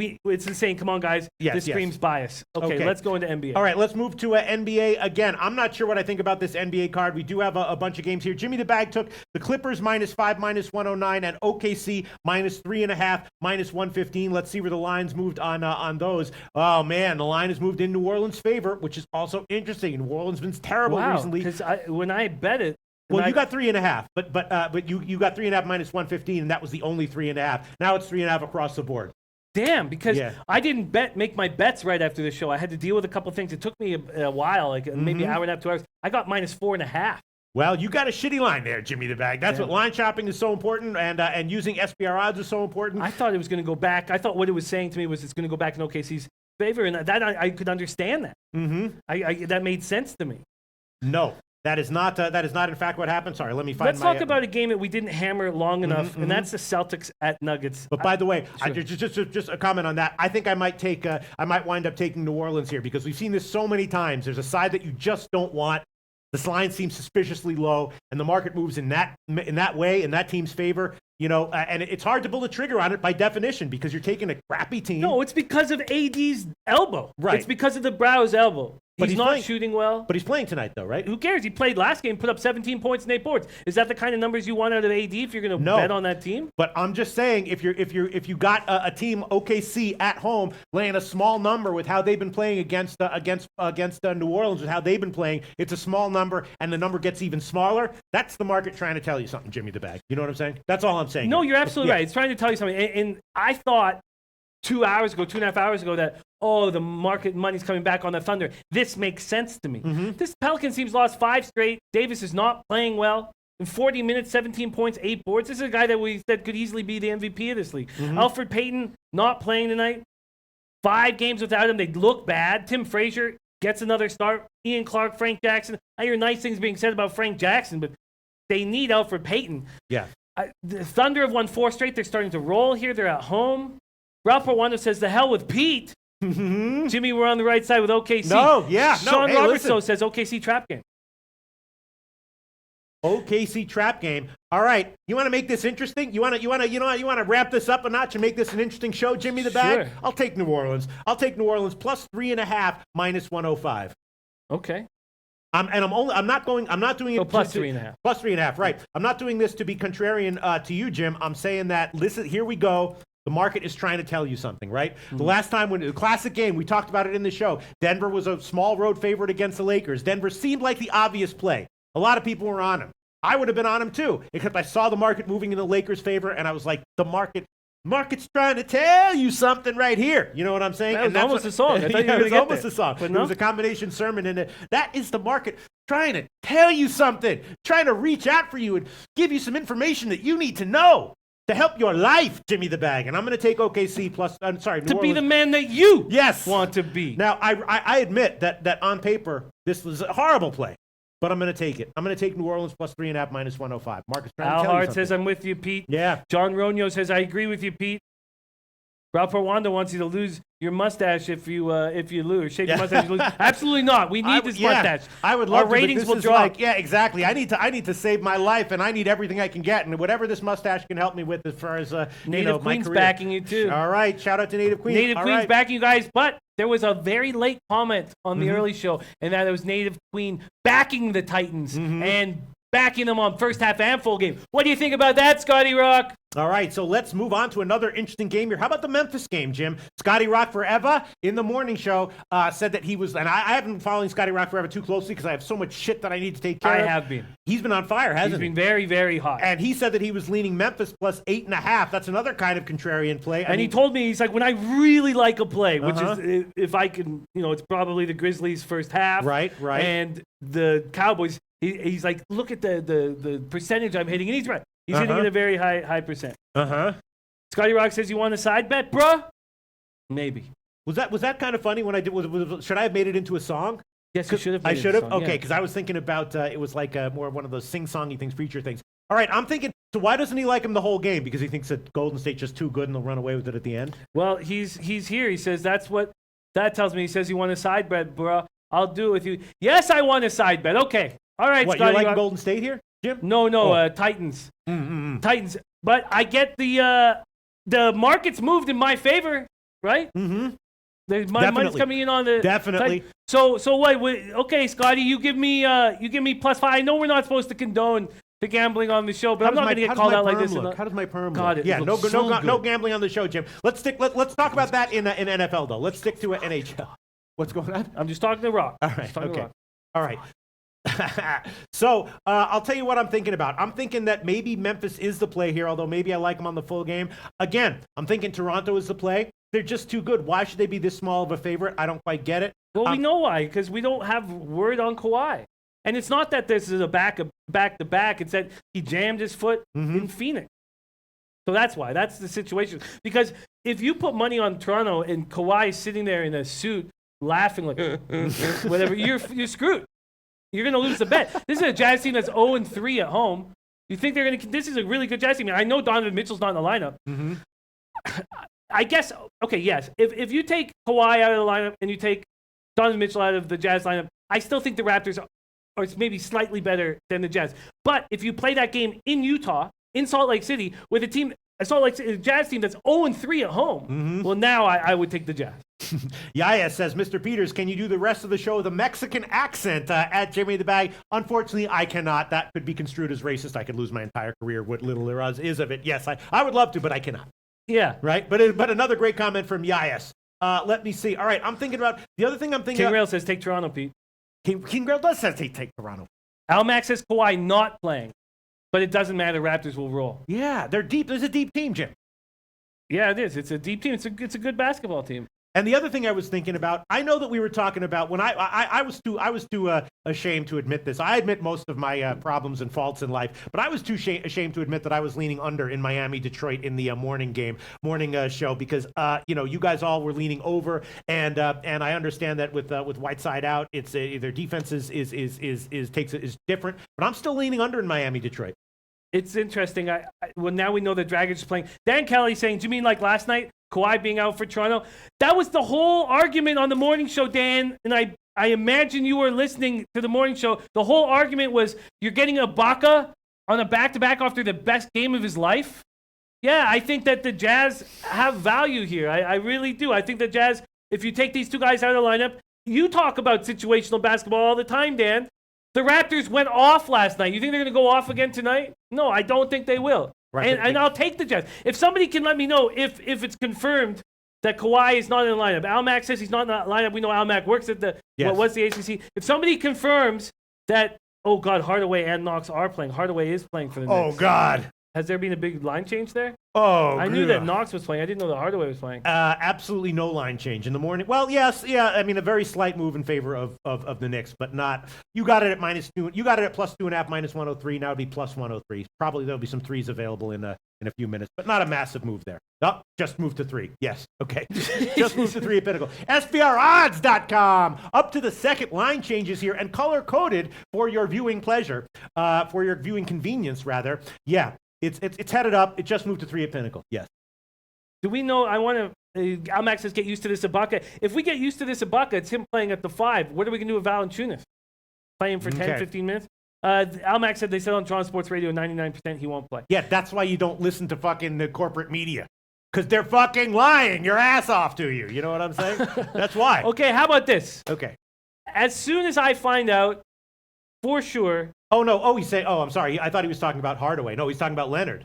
it's insane. Come on, guys. This screams bias. Okay, let's go into NBA. All right, let's move to NBA again. I'm not sure what I think about this NBA card. We do have a bunch of games here. Jimmy the Bag took the Clippers -5, -109, and OKC -3.5, -115. Let's see where the lines moved on those. Oh man, the line has moved in New Orleans' favor, which is also interesting. New Orleans has been terrible recently. Because when I bet it. Well, you got 3.5, but you got 3.5 -115, and that was the only 3.5. Now it's 3.5 across the board. Damn, because I didn't make my bets right after the show. I had to deal with a couple of things. It took me a while, like maybe an hour and a half, 2 hours. I got -4.5. Well, you got a shitty line there, Jimmy the Bag. That's what line shopping is so important, and using SPR odds is so important. I thought it was going to go back. I thought what it was saying to me was it's going to go back in OKC's favor, and that I could understand that. That made sense to me. No. That is not in fact what happened. Sorry, let me find. Let's talk about a game that we didn't hammer long enough, and that's the Celtics at Nuggets. But by the way, just a comment on that. I think I might wind up taking New Orleans here because we've seen this so many times. There's a side that you just don't want. This line seems suspiciously low, and the market moves in that way, in that team's favor. And it's hard to pull the trigger on it by definition because you're taking a crappy team. No, it's because of AD's elbow. Right. It's because of the Brow's elbow. But he's not shooting well. But he's playing tonight, though, right? Who cares? He played last game, put up 17 points and 8 boards. Is that the kind of numbers you want out of AD if you're going to bet on that team? But I'm just saying, if you got a team OKC at home laying a small number with how they've been playing against New Orleans with how they've been playing, it's a small number, and the number gets even smaller. That's the market trying to tell you something, Jimmy the Bag. You know what I'm saying? That's all I'm saying. No, you're absolutely right. It's trying to tell you something. And I thought 2.5 hours ago that, the market money's coming back on the Thunder. This makes sense to me. This Pelicans team's lost 5 straight. Davis is not playing well. In 40 minutes, 17 points, 8 boards. This is a guy that we said could easily be the MVP of this league. Alfred Payton not playing tonight. 5 games without him. They look bad. Tim Frazier gets another start. Ian Clark, Frank Jackson. I hear nice things being said about Frank Jackson, but they need Alfred Payton. Yeah. The Thunder have won 4 straight. They're starting to roll here. They're at home. Ralph Rwando says, the hell with Pete. Jimmy, we're on the right side with OKC. Sean Robertson says OKC trap game. OKC trap game. All right, you want to make this interesting? You want to wrap this up a notch and make this an interesting show, Jimmy the Bag? Sure. I'll take New Orleans. Plus 3.5 -105. Okay. I'm not doing it. Plus 3.5. Plus 3.5. Right. I'm not doing this to be contrarian to you, Jim. I'm saying that. Listen, here we go. The market is trying to tell you something, right? The last time when the classic game, we talked about it in the show. Denver was a small road favorite against the Lakers. Denver seemed like the obvious play. A lot of people were on him. I would have been on him too, except I saw the market moving in the Lakers' favor, and I was like, market's trying to tell you something right here. You know what I'm saying? That was almost a song. I thought you were it was almost a song. But no? It was a combination sermon, and that is the market trying to tell you something, trying to reach out for you and give you some information that you need to know. to help your life, Jimmy the Bag. And I'm going to take OKC plus, I'm sorry, New To be Orleans. the man that you Yes. want to be. Now, I admit that on paper, this was a horrible play, but I'm going to take it. I'm going to take New Orleans plus 3.5 minus 105. Marcus, Al Hart says, I'm with you, Pete. Yeah. John Ronio says, I agree with you, Pete. Ralph Rwanda wants you to lose your mustache if you lose. Shave your mustache if you lose. Absolutely not. We need this mustache. I would love Our to, but ratings this will is drop. like, yeah, exactly. I need to save my life, and I need everything I can get, and whatever this mustache can help me with as far as Native my Queen's career. backing you too. All right, shout out to Native Queen. Native All Queen's right. backing you guys, but there was a very late comment on the early show, and that it was Native Queen backing the Titans and backing them on first half and full game. What do you think about that, Scotty Rock? All right, so let's move on to another interesting game here. How about the Memphis game, Jim? Scotty Rock Forever in the morning show said that he was, and I haven't been following Scotty Rock Forever too closely because I have so much shit that I need to take care of. I have been. He's been on fire, hasn't he? He's been very, very hot. And he said that he was leaning Memphis plus 8.5. That's another kind of contrarian play. And he told me, he's like, when I really like a play, which is, if I can, it's probably the Grizzlies' first half. Right. And the Cowboys, he's like, look at the percentage I'm hitting. And he's right. He's hitting at a very high percent. Scotty Rock says, you want a side bet, bruh? Maybe. Was that kind of funny when I did? Should I have made it into a song? Yes, you should have. I should have. Okay, because I was thinking about it was like more one of those sing-songy things, preacher things. All right, I'm thinking. So why doesn't he like him the whole game? Because he thinks that Golden State's just too good and they'll run away with it at the end. Well, he's here. He says that's what that tells me. He says you want a side bet, bruh. I'll do it with you. Yes, I want a side bet. Okay. All right, what, Scotty. You like Golden State here, Jim? No, Titans. Titans. But I get the market's moved in my favor, right? My money's coming in on the definitely. So what? Okay, Scotty, you give me plus 5. I know we're not supposed to condone the gambling on the show, but I'm not going to get called out like this. How does my perm God, look? Yeah, no no gambling on the show, Jim. Let's talk about that in NFL though. Let's stick to NHL. What's going on? I'm just talking to Rock. All right. Okay. All right. So I'll tell you what I'm thinking about. I'm thinking that maybe Memphis is the play here, although maybe I like them on the full game. Again, I'm thinking Toronto is the play. They're just too good. Why should they be this small of a favorite? I don't quite get it. Well, we know why, because we don't have word on Kawhi. And it's not that this is a back-to-back. It's that he jammed his foot in Phoenix. So that's why. That's the situation. Because if you put money on Toronto and Kawhi is sitting there in a suit laughing like whatever, you're screwed. You're going to lose the bet. This is a Jazz team that's 0-3 at home. You think they're going to – this is a really good Jazz team. I know Donovan Mitchell's not in the lineup. I guess – okay, yes. If you take Kawhi out of the lineup and you take Donovan Mitchell out of the Jazz lineup, I still think the Raptors are maybe slightly better than the Jazz. But if you play that game in Utah, in Salt Lake City, with a Salt Lake City Jazz team that's 0-3 at home, well, now I would take the Jazz. Yaya says, Mr. Peters, can you do the rest of the show with a Mexican accent at Jimmy the Bag? Unfortunately, I cannot. That could be construed as racist. I could lose my entire career. What little there is of it. Yes, I would love to, but I cannot. Yeah. Right? But another great comment from Yayas. Let me see. All right, I'm thinking about the other thing I'm thinking King about. Rail says take Toronto, Pete. King Rail does say take Toronto. Almac says Kawhi not playing, but it doesn't matter. Raptors will roll. Yeah, they're deep. There's a deep team, Jim. Yeah, it is. It's a deep team. It's a good basketball team. And the other thing I was thinking about, I know that we were talking about when I was too ashamed to admit this. I admit most of my problems and faults in life, but I was too ashamed to admit that I was leaning under in Miami, Detroit in the morning show because you guys all were leaning over, and I understand that with Whiteside out, it's their defense is different, but I'm still leaning under in Miami, Detroit. It's interesting. Well, now we know that Dragic is playing. Dan Kelly saying, do you mean like last night? Kawhi being out for Toronto? That was the whole argument on the morning show, Dan. And I imagine you were listening to the morning show. The whole argument was you're getting Ibaka on a back-to-back after the best game of his life. Yeah, I think that the Jazz have value here. I really do. I think the Jazz, if you take these two guys out of the lineup, you talk about situational basketball all the time, Dan. The Raptors went off last night. You think they're going to go off again tonight? No, I don't think they will. Right. And I'll take the Jazz. If somebody can let me know if it's confirmed that Kawhi is not in the lineup. Almac says he's not in the lineup. We know Almac works at the ACC. If somebody confirms that, oh, God, Hardaway and Knox are playing. Hardaway is playing for the Knicks. Oh, God. Has there been a big line change there? Oh, I knew that Knox was playing. I didn't know that Hardaway was playing. Absolutely no line change in the morning. Well, yes, yeah. I mean, a very slight move in favor of the Knicks, but not. You got it at -2. You got it at +2.5, -103. Now it'd be +103. Probably there'll be some threes available in a few minutes, but not a massive move there. Oh, just move to 3. Yes, okay. Just move to 3 at Pinnacle. SBRodds.com. Up to the second line changes here and color-coded for your viewing pleasure, for your viewing convenience, rather. Yeah. It's headed up. It just moved to 3 at Pinnacle. Yes. Do we know? I want to. Almax says get used to this Ibaka. If we get used to this Ibaka, it's him playing at the 5. What are we going to do with Valanciunas? Play him for 10, 15 minutes? Almax said they said on Toronto Sports Radio 99% he won't play. Yeah, that's why you don't listen to fucking the corporate media. Because they're fucking lying your ass off to you. You know what I'm saying? That's why. Okay, how about this? Okay. As soon as I find out for sure. Oh, no. Oh, I'm sorry. I thought he was talking about Hardaway. No, he's talking about Leonard.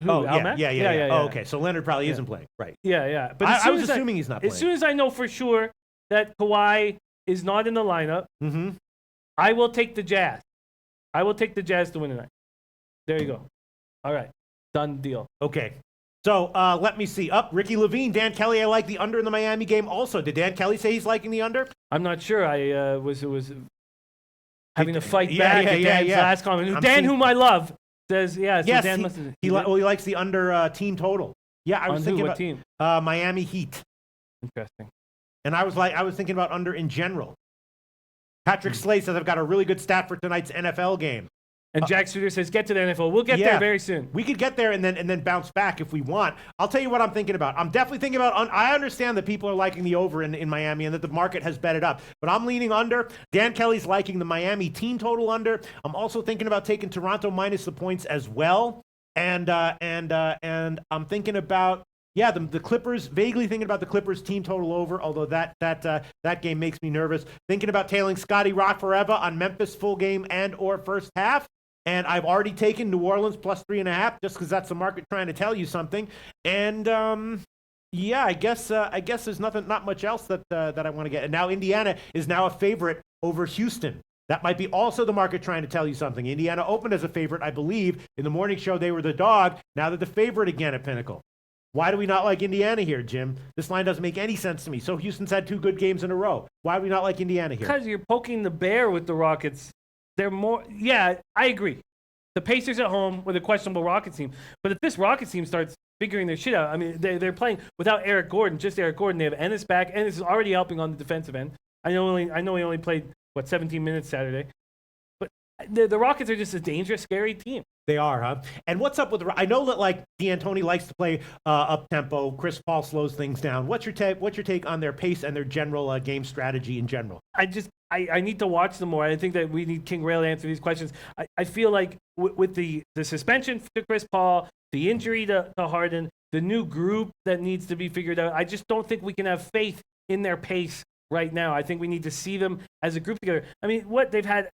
Who, oh, Almax? Yeah. Oh, okay. So Leonard probably isn't playing. Right. Yeah. But I was assuming he's not playing. As soon as I know for sure that Kawhi is not in the lineup, I will take the Jazz. I will take the Jazz to win tonight. There you go. All right. Done deal. Okay. So let me see. Ricky Levine, Dan Kelly, I like the under in the Miami game also. Did Dan Kelly say he's liking the under? I'm not sure. I was having to fight back at Dan's last comment. Dan, whom I love, says, yes, Dan must have. He likes the under team total. Yeah, I was thinking what about team? Miami Heat. Interesting. And I was thinking about under in general. Patrick Slay says I've got a really good stat for tonight's NFL game. And Jack Suter says, get to the NFL. We'll get there very soon. We could get there and then bounce back if we want. I'll tell you what I'm thinking about. I'm definitely thinking about, I understand that people are liking the over in Miami and that the market has bet it up. But I'm leaning under. Dan Kelly's liking the Miami team total under. I'm also thinking about taking Toronto minus the points as well. And I'm thinking about, the Clippers, vaguely thinking about the Clippers team total over, although that game makes me nervous. Thinking about tailing Scotty Rock forever on Memphis full game and or first half. And I've already taken New Orleans plus 3.5 just because that's the market trying to tell you something. And I guess there's not much else that I want to get. And now Indiana is now a favorite over Houston. That might be also the market trying to tell you something. Indiana opened as a favorite, I believe. In the morning show, they were the dog. Now they're the favorite again at Pinnacle. Why do we not like Indiana here, Jim? This line doesn't make any sense to me. So Houston's had 2 good games in a row. Why do we not like Indiana here? Because you're poking the bear with the Rockets. They're more, I agree. The Pacers at home with a questionable Rockets team. But if this Rockets team starts figuring their shit out, I mean, they're playing without Eric Gordon, just Eric Gordon. They have Ennis back. Ennis is already helping on the defensive end. I know he only played, 17 minutes Saturday. But the Rockets are just a dangerous, scary team. They are, huh? And what's up with I know that like D'Antoni likes to play up tempo. Chris Paul slows things down. What's your take on their pace and their general game strategy in general? I need to watch them more. I think that we need King Rail to answer these questions. I feel like with the suspension to Chris Paul, the injury to Harden, the new group that needs to be figured out, I just don't think we can have faith in their pace right now. I think we need to see them as a group together. I mean, they've had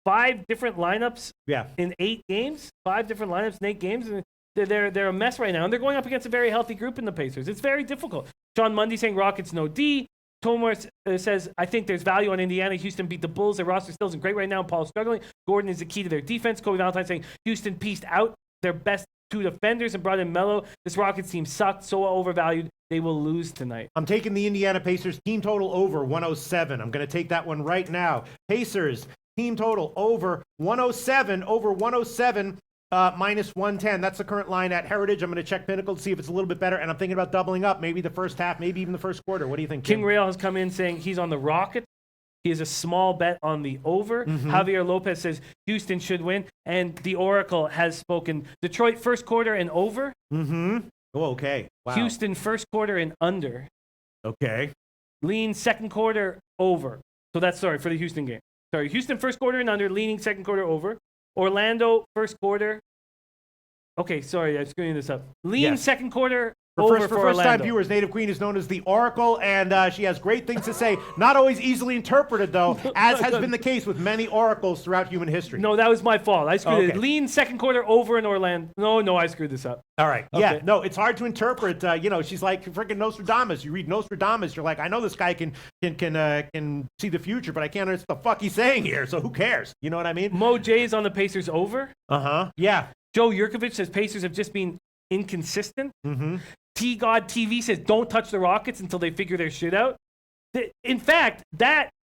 5 different lineups in 8 games, 5 different lineups in 8 games. And they're a mess right now. And they're going up against a very healthy group in the Pacers. It's very difficult. Sean Mundy saying Rockets no D. Tomor says, I think there's value on Indiana. Houston beat the Bulls. Their roster still isn't great right now. Paul's struggling. Gordon is the key to their defense. Kobe Valentine saying Houston pieced out their best 2 defenders and brought in Melo. This Rockets team sucked, so overvalued. They will lose tonight. I'm taking the Indiana Pacers team total over 107. I'm going to take that one right now. Pacers team total over 107, minus 110. That's the current line at Heritage. I'm going to check Pinnacle to see if it's a little bit better, and I'm thinking about doubling up, maybe the first half, maybe even the first quarter. What do you think, Tim? King Rail has come in saying he's on the Rockets. He has a small bet on the over. Javier Lopez says Houston should win, and the Oracle has spoken. Detroit first quarter and over. Oh, okay. Wow. Houston first quarter and under. Okay. Lean second quarter over. So that's, for the Houston game. Houston first quarter and under, leaning second quarter over. Orlando first quarter. Okay, sorry, I'm screwing this up. Second quarter over for first time viewers, Native Queen is known as the Oracle, and she has great things to say. Not always easily interpreted, though, as has been the case with many oracles throughout human history. No, that was my fault. I screwed it. Lean second quarter over in Orlando. No, I screwed this up. All right. Okay. Yeah, no, it's hard to interpret. She's like freaking Nostradamus. You read Nostradamus, you're like, I know this guy can see the future, but I can't understand what the fuck he's saying here, so who cares? You know what I mean? Mo J's on the Pacers over. Yeah. Joe Yurkovich says Pacers have just been inconsistent. Mm-hmm. T-God TV says don't touch the Rockets until they figure their shit out. In fact,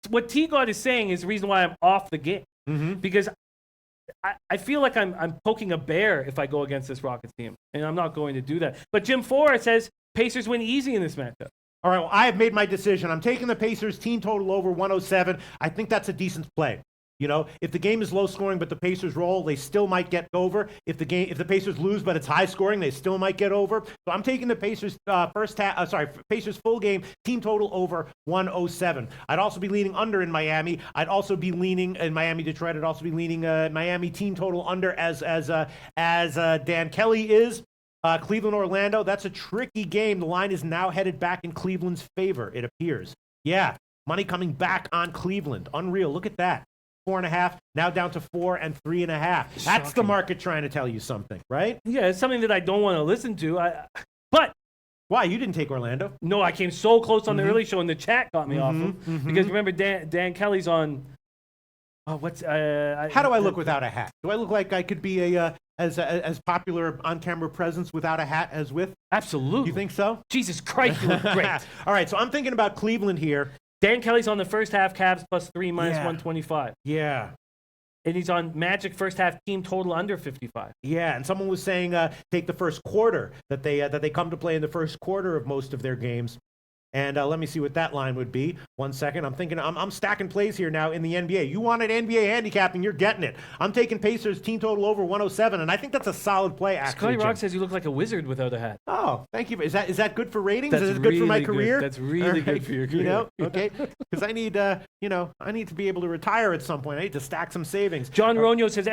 what T-God is saying is the reason why I'm off the game. Mm-hmm. Because I feel like I'm poking a bear if I go against this Rockets team, and I'm not going to do that. But Jim Forrest says Pacers win easy in this matchup. All right, well, I have made my decision. I'm taking the Pacers team total over 107. I think that's a decent play. You know, if the game is low scoring but the Pacers roll, they still might get over. If the Pacers lose but it's high scoring, they still might get over. So I'm taking the Pacers Pacers full game team total over 107. I'd also be leaning under in Miami. I'd also be leaning in Miami Detroit. I'd also be leaning Miami team total under as Dan Kelly is. Cleveland Orlando. That's a tricky game. The line is now headed back in Cleveland's favor. It appears. Yeah, money coming back on Cleveland. Unreal. Look at that. 4.5, now down to 4 and 3.5. That's Shocking. the market trying to tell you something, right? Yeah, it's something that I don't want to listen to. But Why? You didn't take Orlando. no, I came so close on the early show, and the chat got me off him. mhm. Because remember, Dan Kelly's on. Oh, what's How do I look without a hat? Do I look like I could be as popular on-camera presence without a hat as with? Absolutely. You think so? Jesus Christ, you look great. All right, so I'm thinking about Cleveland here. Dan Kelly's on the first half Cavs +3 minus Yeah. 125. Yeah. And he's on Magic first half team total under 55. Yeah, and someone was saying take the first quarter, that they come to play in the first quarter of most of their games. And let me see what that line would be. 1 second. I'm thinking I'm stacking plays here now in the NBA. You wanted NBA handicapping, you're getting it. I'm taking Pacers team total over 107, and I think that's a solid play, actually. Scotty Rock Jim. said you look like a wizard without a hat. Oh, thank you. Is that good for ratings? That's Is it good for my really good. career? That's really good for your career. You know, okay. Because I need to be able to retire at some point. I need to stack some savings. John Ronio says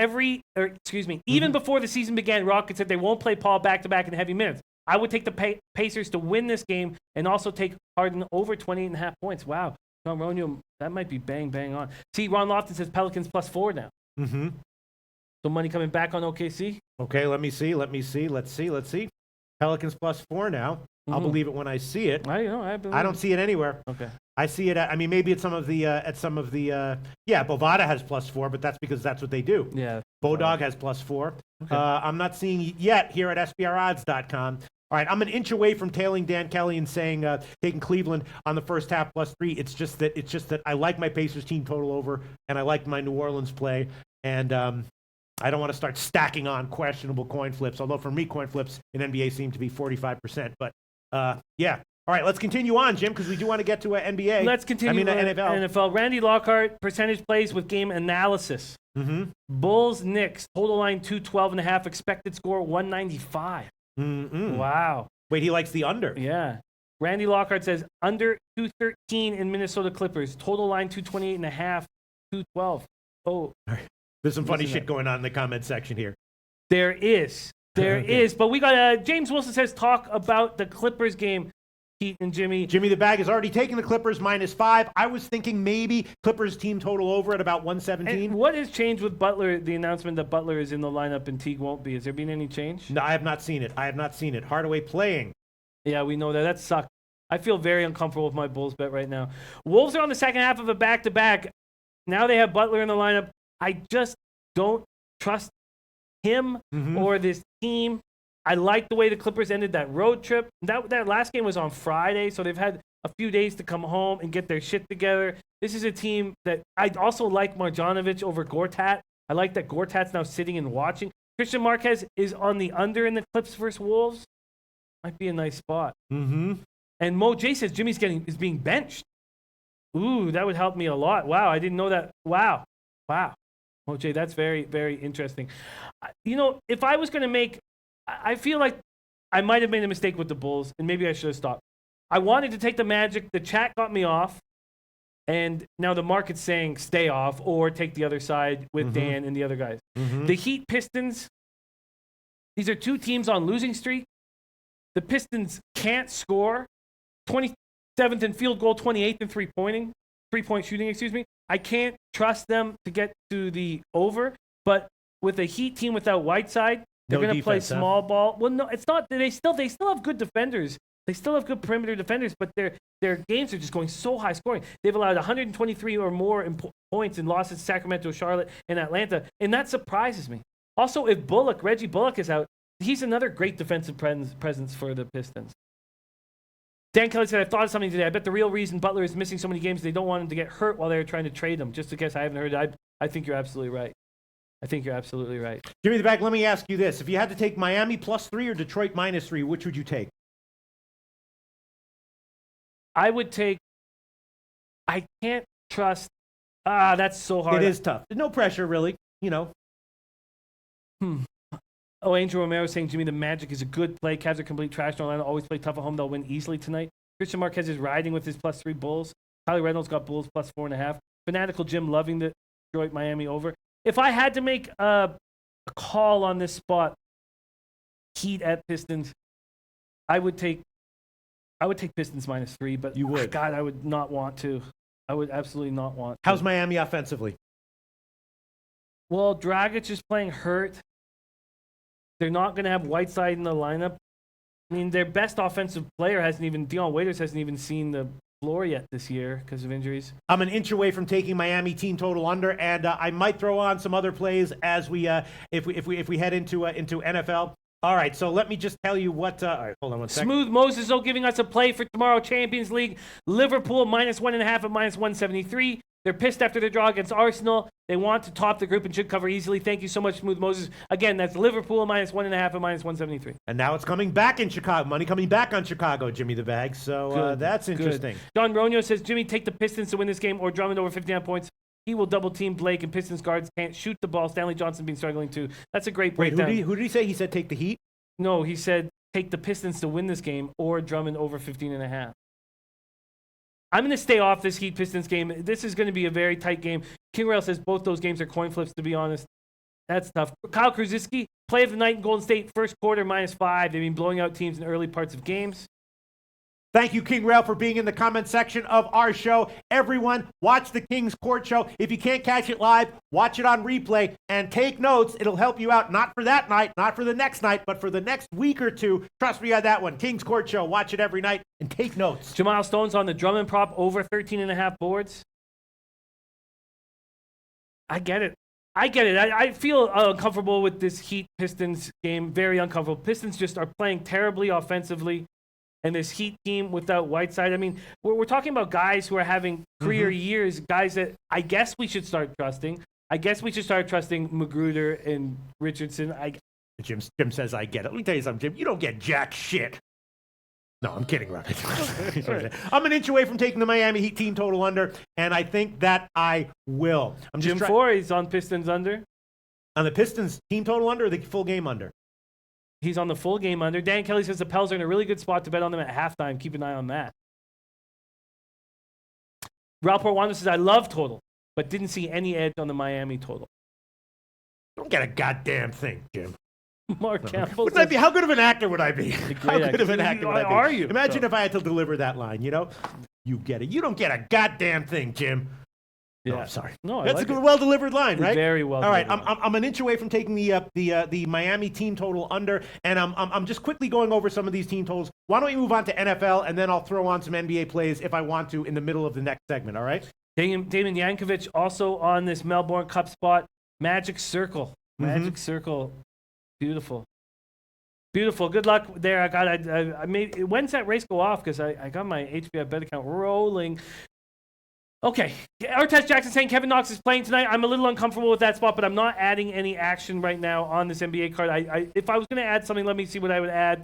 even before the season began, Rockets said they won't play Paul back-to-back in heavy minutes. I would take the Pacers to win this game and also take Harden over 28.5 points. Wow. John Ronio, that might be bang on. See, Ron Lofton says Pelicans +4 now. Mm-hmm. So money coming back on OKC? Okay, let me see. Let's see. Pelicans +4 now. I'll believe it when I see it. I believe I don't see it anywhere. Okay. I see it. Maybe at some of the Bovada has +4, but that's because that's what they do. Yeah. Bodog has +4. Okay. I'm not seeing it yet here at SBRodds.com. All right, I'm an inch away from tailing Dan Kelly and saying taking Cleveland on the first half +3. It's just that I like my Pacers team total over, and I like my New Orleans play, and I don't want to start stacking on questionable coin flips. Although for me, coin flips in NBA seem to be 45%. But yeah. All right, let's continue on, Jim, because we do want to get to NBA. Let's continue. NFL. NFL. Randy Lockhart, percentage plays with game analysis. Mm-hmm. Bulls, Knicks, total line 212.5, expected score 195. Mm-mm. Wow. Wait, he likes the under. Yeah. Randy Lockhart says under 213 in Minnesota Clippers, total line 228.5, 212. Oh. There's some funny Listen shit going on in the comment section here. There is. Okay. But we got James Wilson says talk about the Clippers game. Heat and Jimmy. Jimmy the Bag is already taking the Clippers -5. I was thinking maybe Clippers team total over at about 117. And what has changed with Butler? The announcement that Butler is in the lineup and Teague won't be. Has there been any change? No, I have not seen it. Hardaway playing. Yeah, we know that. That sucked. I feel very uncomfortable with my Bulls bet right now. Wolves are on the second half of a back-to-back. Now they have Butler in the lineup. I just don't trust him or this team. I like the way the Clippers ended that road trip. That last game was on Friday, so they've had a few days to come home and get their shit together. This is a team that I also like Marjanovic over Gortat. I like that Gortat's now sitting and watching. Christian Marquez is on the under in the Clips versus Wolves. Might be a nice spot. Mm-hmm. And Mo J says Jimmy's is being benched. Ooh, that would help me a lot. Wow, I didn't know that. Wow. Mo J, that's very, very interesting. If I was going to make, I feel like I might have made a mistake with the Bulls, and maybe I should have stopped. I wanted to take the Magic. The chat got me off, and now the market's saying stay off or take the other side with Dan and the other guys. Mm-hmm. The Heat Pistons, these are two teams on losing streak. The Pistons can't score. 27th in field goal, 28th in three-point shooting, I can't trust them to get to the over, but with a Heat team without Whiteside, they're going to play small ball. Well, no, it's not. They still have good defenders. They still have good perimeter defenders, but their games are just going so high scoring. They've allowed 123 or more points in losses to Sacramento, Charlotte, and Atlanta, and that surprises me. Also, if Reggie Bullock is out, he's another great defensive presence for the Pistons. Dan Kelly said, I thought of something today. I bet the real reason Butler is missing so many games, they don't want him to get hurt while they're trying to trade him. Just in case I haven't heard it, I think you're absolutely right. Jimmy the Bag, let me ask you this. If you had to take Miami +3 or Detroit -3, which would you take? I would take, I can't trust, that's so hard. It is tough. No pressure, really, you know. Oh, Angel Romero saying, Jimmy, the Magic is a good play. Cavs are complete trash. Orlando always play tough at home. They'll win easily tonight. Christian Marquez is riding with his +3 Bulls. Kylie Reynolds got Bulls +4.5. Fanatical Jim loving the Detroit Miami over. If I had to make a call on this spot, Heat at Pistons, I would take Pistons -3, but you would. God, I would not want to. I would absolutely not want to. How's Miami offensively? Well, Dragic is playing hurt. They're not going to have Whiteside in the lineup. I mean, their best offensive player Dion Waiters hasn't even seen the floor yet this year because of injuries. I'm an inch away from taking Miami team total under, and I might throw on some other plays as we if we head into NFL. All right, so let me just tell you what. All right, hold on one second. Smooth Moses giving us a play for tomorrow Champions League. Liverpool -1.5 at -173. They're pissed after their draw against Arsenal. They want to top the group and should cover easily. Thank you so much, Smooth Moses. Again, that's Liverpool -1.5 at -173. And now it's coming back in Chicago. Money coming back on Chicago, Jimmy the Bag. So that's interesting. Don Ronio says, Jimmy, take the Pistons to win this game or Drummond over 59 points. He will double team Blake, and Pistons guards can't shoot the ball. Stanley Johnson been struggling too. That's a great breakdown. Wait, who did he say? He said take the Heat? No, he said take the Pistons to win this game or Drummond over 15.5. I'm going to stay off this Heat Pistons game. This is going to be a very tight game. King Rail says both those games are coin flips, to be honest. That's tough. Kyle Krzyzewski, play of the night in Golden State, first quarter -5. They've been blowing out teams in early parts of games. Thank you, King Rail, for being in the comment section of our show. Everyone, watch the King's Court show. If you can't catch it live, watch it on replay and take notes. It'll help you out, not for that night, not for the next night, but for the next week or two. Trust me on that one. King's Court show. Watch it every night and take notes. Jamal Stone's on the Drummond prop over 13.5 boards. I get it. I feel uncomfortable with this Heat Pistons game. Very uncomfortable. Pistons just are playing terribly offensively. And this Heat team without Whiteside, I mean, we're talking about guys who are having career years, guys that I guess we should start trusting. I guess we should start trusting Magruder and Richardson. Jim says, I get it. Let me tell you something, Jim. You don't get jack shit. No, I'm kidding, Robert. I'm an inch away from taking the Miami Heat team total under, and I think that I will. Jim Forey's on Pistons under. On the Pistons team total under or the full game under? He's on the full game under. Dan Kelly says the Pels are in a really good spot to bet on them at halftime. Keep an eye on that. Ralph Portwando says, I love total, but didn't see any edge on the Miami total. Don't get a goddamn thing, Jim. Mark Campbell says, how good of an actor would I be? How good of an actor would I be? Are you? Imagine if I had to deliver that line, you know? You get it. You don't get a goddamn thing, Jim. Yeah, I'm sorry. No, that's a good, well-delivered line, right? Very well. All right, I'm an inch away from taking the Miami team total under, and I'm just quickly going over some of these team totals. Why don't we move on to NFL, and then I'll throw on some NBA plays if I want to in the middle of the next segment. All right? Damon Yankovic also on this Melbourne Cup spot. Magic Circle, Circle, beautiful. Beautiful. Good luck there. I made. When's that race go off? Because I got my HBI bet account rolling. Okay, Artest Jackson saying Kevin Knox is playing tonight. I'm a little uncomfortable with that spot, but I'm not adding any action right now on this NBA card. If I was going to add something, let me see what I would add.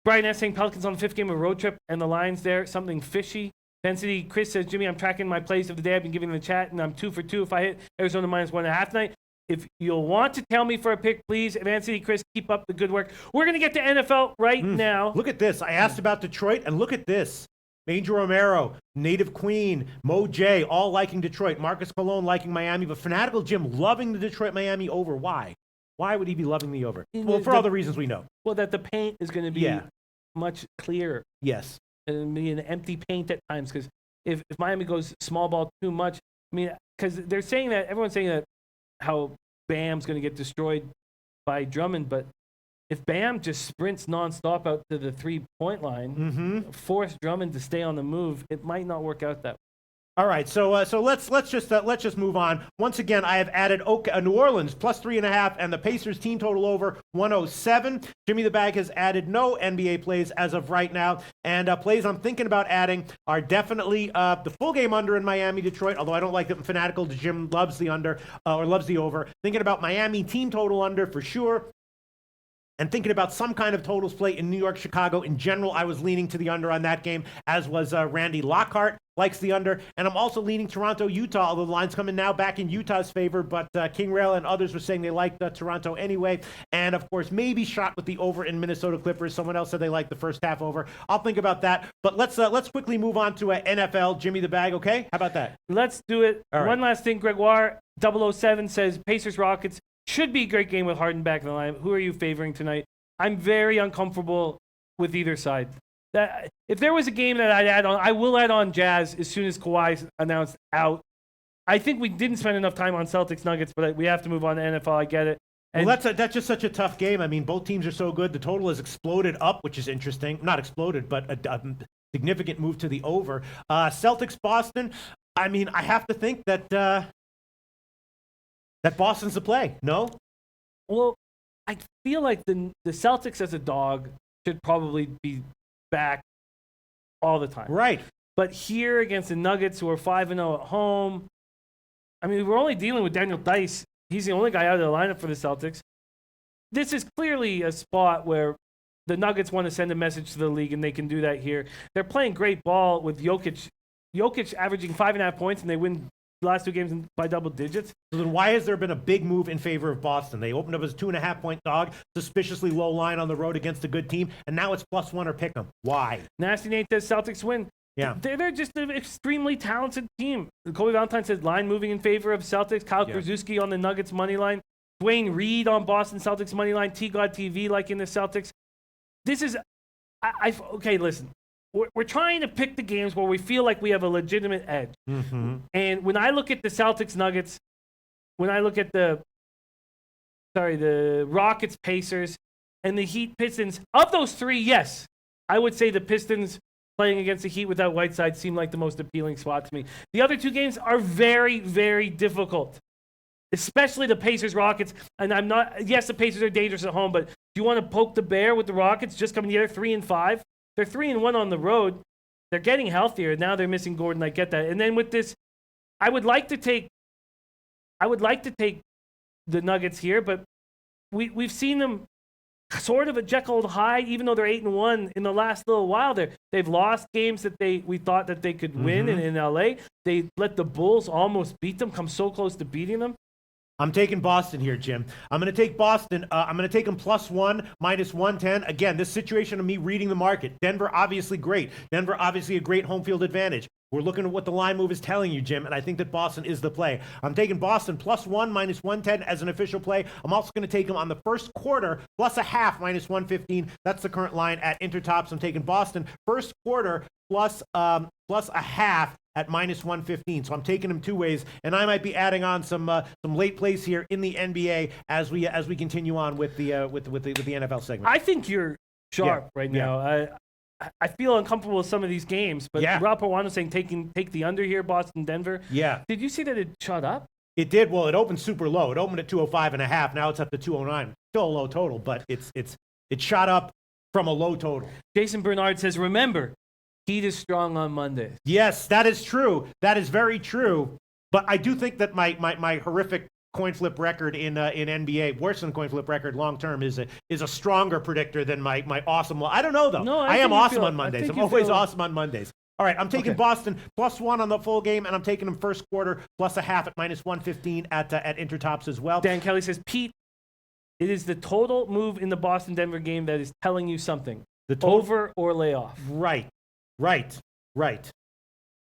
Brian S. saying Pelicans on the 5th game of road trip, and the lines there, something fishy. Density Chris says, Jimmy, I'm tracking my plays of the day. I've been giving them the chat, and I'm 2 for 2 if I hit Arizona -1.5 tonight. If you'll want to tell me for a pick, please, Advanced City Chris, keep up the good work. We're going to get to NFL right now. Look at this. I asked about Detroit, and look at this. Major Romero, Native Queen, Mo J, all liking Detroit. Marcus Colon liking Miami, but Fanatical Jim loving the Detroit-Miami over. Why? Why would he be loving the over? Well, for all the reasons we know. Well, that the paint is going to be much clearer. Yes. And be an empty paint at times, because if Miami goes small ball too much, I mean, because they're saying that, everyone's saying that how Bam's going to get destroyed by Drummond, but if Bam just sprints nonstop out to the 3-point line, force Drummond to stay on the move, it might not work out that way. All right, so let's just move on. Once again, I have added New Orleans plus 3.5 and the Pacers team total over 107. Jimmy the Bag has added no NBA plays as of right now, and plays I'm thinking about adding are definitely the full game under in Miami, Detroit. Although I don't like that. I'm fanatical. Jim loves the under or loves the over. Thinking about Miami team total under for sure. And thinking about some kind of totals play in New York, Chicago. In general, I was leaning to the under on that game, as was Randy Lockhart likes the under. And I'm also leaning Toronto, Utah, although the line's coming now back in Utah's favor. But King Rail and others were saying they liked Toronto anyway. And, of course, maybe shot with the over in Minnesota Clippers. Someone else said they liked the first half over. I'll think about that. But let's quickly move on to NFL. Jimmy the Bag, okay? How about that? Let's do it. All right. One last thing. Gregoire 007 says Pacers-Rockets should be a great game with Harden back in the line. Who are you favoring tonight? I'm very uncomfortable with either side. If there was a game that I'd add on, I will add on Jazz as soon as Kawhi's announced out. I think we didn't spend enough time on Celtics Nuggets, but we have to move on to NFL. I get it. And well, that's just such a tough game. I mean, both teams are so good. The total has exploded up, which is interesting. Not exploded, but a significant move to the over. Celtics Boston. I mean, I have to think that Boston's the play. No. Well, I feel like the Celtics as a dog should probably be back all the time. Right. But here against the Nuggets, who are 5-0 at home, I mean, we're only dealing with Daniel Dice. He's the only guy out of the lineup for the Celtics. This is clearly a spot where the Nuggets want to send a message to the league, and they can do that here. They're playing great ball with Jokic. Jokic averaging 5.5 points, and they win the last two games by double digits. So then why has there been a big move in favor of Boston? They opened up as a 2.5-point dog, suspiciously low line on the road against a good team, and now it's +1 or pick 'em. Why? Nasty Nate says Celtics win. Yeah. They're just an extremely talented team. Kobe Valentine says line moving in favor of Celtics. Kyle Krasuski on the Nuggets money line. Dwayne Reed on Boston Celtics money line. T-God TV like in the Celtics. This is, okay, listen. We're trying to pick the games where we feel like we have a legitimate edge. Mm-hmm. And when I look at the Celtics Nuggets, when I look at the Rockets Pacers, and the Heat Pistons, of those three, yes, I would say the Pistons playing against the Heat without Whiteside seem like the most appealing spot to me. The other two games are very, very difficult, especially the Pacers Rockets. And yes, the Pacers are dangerous at home, but do you want to poke the bear with the Rockets just coming together 3-5? They're 3-1 on the road. They're getting healthier. Now they're missing Gordon. I get that. And then with this, I would like to take the Nuggets here, but we've seen them sort of a Jekyll and Hyde, even though they're 8-1 in the last little while. They've lost games that we thought that they could win in LA. They let the Bulls almost beat them, come so close to beating them. I'm taking Boston here, Jim. I'm going to take Boston. I'm going to take them +1, -110. Again, this situation of me reading the market. Denver, obviously great. Denver, obviously a great home field advantage. We're looking at what the line move is telling you, Jim, and I think that Boston is the play. I'm taking Boston +1, -110 as an official play. I'm also going to take them on the first quarter, +0.5, -115. That's the current line at Intertops. I'm taking Boston first quarter +0.5 at -115. So I'm taking them two ways, and I might be adding on some late plays here in the NBA as we continue on with the NFL segment. I think you're sharp right now. I feel uncomfortable with some of these games, but Rob Pawano saying take the under here, Boston, Denver. Yeah. Did you see that it shot up? It did. Well, it opened super low. It opened at 205.5. Now it's up to 209. Still a low total, but it shot up from a low total. Jason Bernard says, remember, Heat is strong on Mondays. Yes, that is true. That is very true. But I do think that my horrific coin flip record in NBA, worse than coin flip record long term, is a stronger predictor than my awesome. I don't know though. No, I am awesome on Mondays. I'm always awesome on Mondays. All right, I'm taking Boston +1 on the full game, and I'm taking them first quarter +0.5 at -115 at Intertops as well. Dan Kelly says, Pete, it is the total move in the Boston-Denver game that is telling you something. The over or layoff. Right.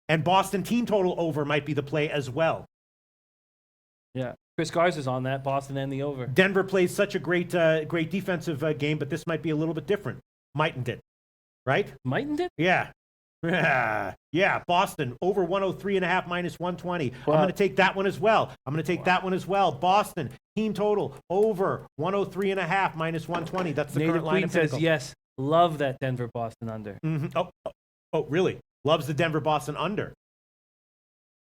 And Boston team total over might be the play as well. Yeah. Chris Garza's on that, Boston and the over. Denver plays such a great defensive game, but this might be a little bit different. Mightn't it? Right? Mightn't it? Yeah. Yeah, Boston over 103.5 -120. I'm going to take that one as well. Boston team total over 103.5 -120. That's the current line. Queen says yes. Love that Denver Boston under. Mm-hmm. Oh, really? Loves the Denver Boston under.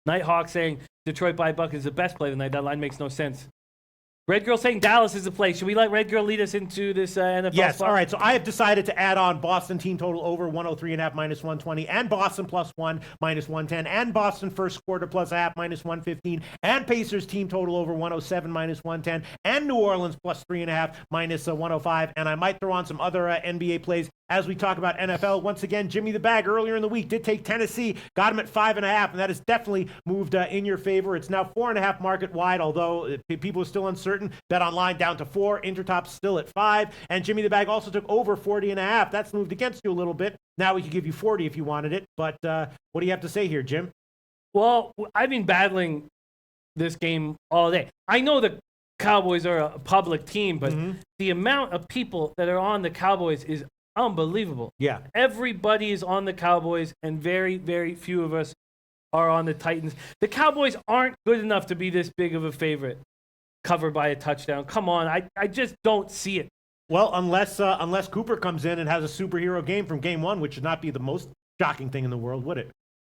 Nighthawk saying Detroit by Buck is the best play tonight. That line makes no sense. Red Girl saying Dallas is the play. Should we let Red Girl lead us into this NFL Yes, spot? all right. So I have decided to add on Boston team total over 103.5 minus 120, and Boston +1 minus 110, and Boston first quarter +0.5 minus 115, and Pacers team total over 107 minus 110, and New Orleans +3.5 minus 105. And I might throw on some other NBA plays as we talk about NFL. Once again, Jimmy the Bag earlier in the week did take Tennessee, got him at 5.5, and that has definitely moved in your favor. It's now 4.5 market wide, although people are still uncertain. Bet Online down to 4, Intertop still at 5, and Jimmy the Bag also took over 40.5. That's moved against you a little bit. Now we could give you 40 if you wanted it, but what do you have to say here, Jim? Well, I've been battling this game all day. I know the Cowboys are a public team, but the amount of people that are on the Cowboys is unbelievable. Yeah. Everybody is on the Cowboys, and very, very few of us are on the Titans. The Cowboys aren't good enough to be this big of a favorite, covered by a touchdown. Come on, I just don't see it. Well, unless Cooper comes in and has a superhero game from game one, which would not be the most shocking thing in the world, would it?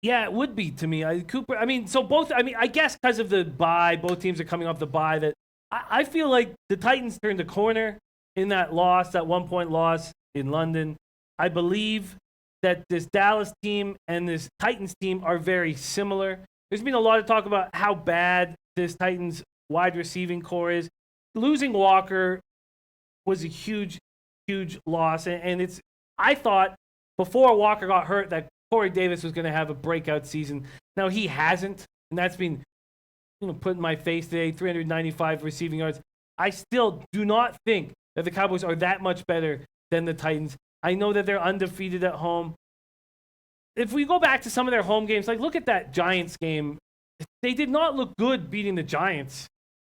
Yeah, it would be to me. Cooper, I guess because of the bye, both teams are coming off the bye, that I feel like the Titans turned the corner in that 1-point loss in London. I believe that this Dallas team and this Titans team are very similar. There's been a lot of talk about how bad this Titans wide receiving core is. Losing Walker was a huge, huge loss. And I thought before Walker got hurt that Corey Davis was going to have a breakout season. Now he hasn't, and that's been put in my face today. 395 receiving yards. I still do not think that the Cowboys are that much better than the Titans. I know that they're undefeated at home. If we go back to some of their home games, like look at that Giants game, they did not look good beating the Giants.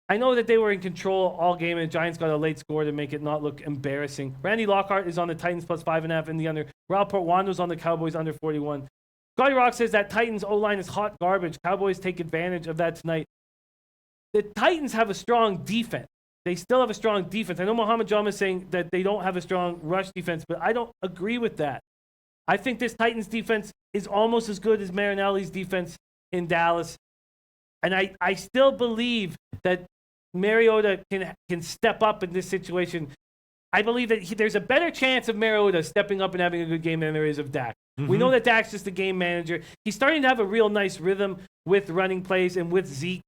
I know that they were in control all game, and the Giants got a late score to make it not look embarrassing. Randy Lockhart is on the Titans +5.5 in the under. Raul Portwando's on the Cowboys under 41. Scotty Rock says that Titans O-line is hot garbage. Cowboys take advantage of that tonight. The Titans have a strong defense. They still have a strong defense. I know Mohamed Jama is saying that they don't have a strong rush defense, but I don't agree with that. I think this Titans defense is almost as good as Marinelli's defense in Dallas. And I still believe that Mariota can step up in this situation. I believe that there's a better chance of Mariota stepping up and having a good game than there is of Dak. We know that Dak's just a game manager. He's starting to have a real nice rhythm with running plays and with Zeke.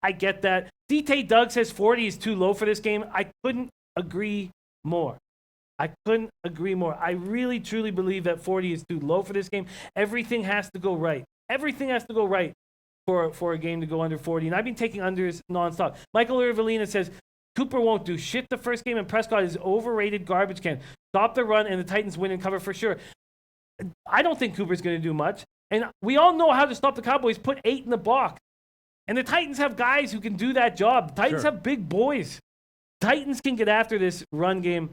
I get that. DT Doug says 40 is too low for this game. I couldn't agree more. I really, truly believe that 40 is too low for this game. Everything has to go right. Everything has to go right for a game to go under 40. And I've been taking unders nonstop. Michael Irvelina says, Cooper won't do shit the first game, and Prescott is overrated garbage can. Stop the run, and the Titans win and cover for sure. I don't think Cooper's going to do much. And we all know how to stop the Cowboys. Put 8 in the box. And the Titans have guys who can do that job. The Titans have big boys. Titans can get after this run game.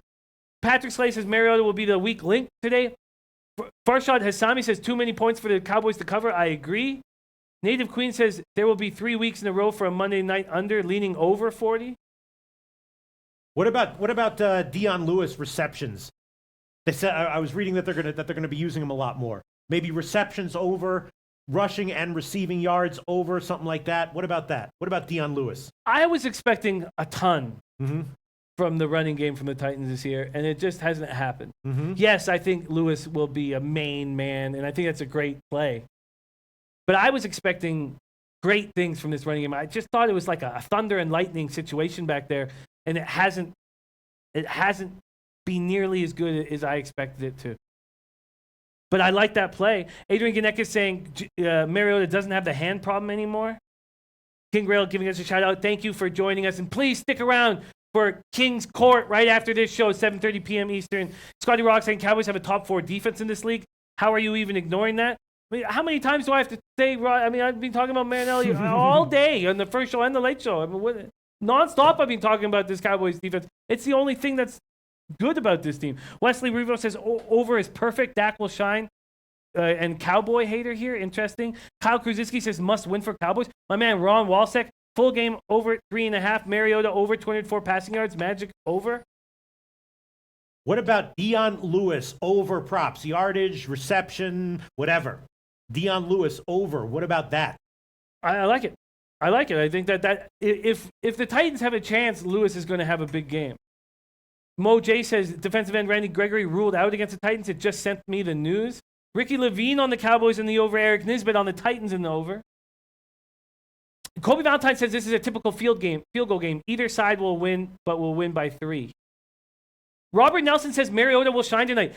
Patrick Slay says Mariota will be the weak link today. Farshad Hassami says too many points for the Cowboys to cover. I agree. Native Queen says there will be 3 weeks in a row for a Monday night under, leaning over 40. What about Dion Lewis receptions? They said I was reading that they're gonna be using him a lot more. Maybe receptions over, rushing and receiving yards over, something like that. What about that? What about Dion Lewis? I was expecting a ton from the running game from the Titans this year, and it just hasn't happened. Yes, I think Lewis will be a main man, and I think that's a great play. But I was expecting great things from this running game. I just thought it was like a thunder and lightning situation back there, and it hasn't been nearly as good as I expected it to. But I like that play. Adrian Ganek is saying Mariota doesn't have the hand problem anymore. King Rail giving us a shout out. Thank you for joining us, and please stick around for King's Court right after this show, 7:30 p.m. Eastern. Scotty Rock saying Cowboys have a top 4 defense in this league. How are you even ignoring that? I mean, how many times do I have to say, I mean, I've been talking about Marinelli all day on the first show and the late show. I mean, nonstop I've been talking about this Cowboys defense. It's the only thing that's good about this team. Wesley Revo says over is perfect. Dak will shine. And Cowboy hater here. Interesting. Kyle Krusicki says must win for Cowboys. My man Ron Walsek, full game over 3.5. Mariota over 24 passing yards. Magic over. What about Dion Lewis over props? Yardage, reception, whatever. Dion Lewis over. What about that? I like it. I like it. I think that if the Titans have a chance, Lewis is going to have a big game. Mo J says defensive end Randy Gregory ruled out against the Titans. It just sent me the news. Ricky Levine on the Cowboys in the over. Eric Nisbet on the Titans in the over. Kobe Valentine says this is a typical field goal game. Either side will win, but will win by 3. Robert Nelson says Mariota will shine tonight.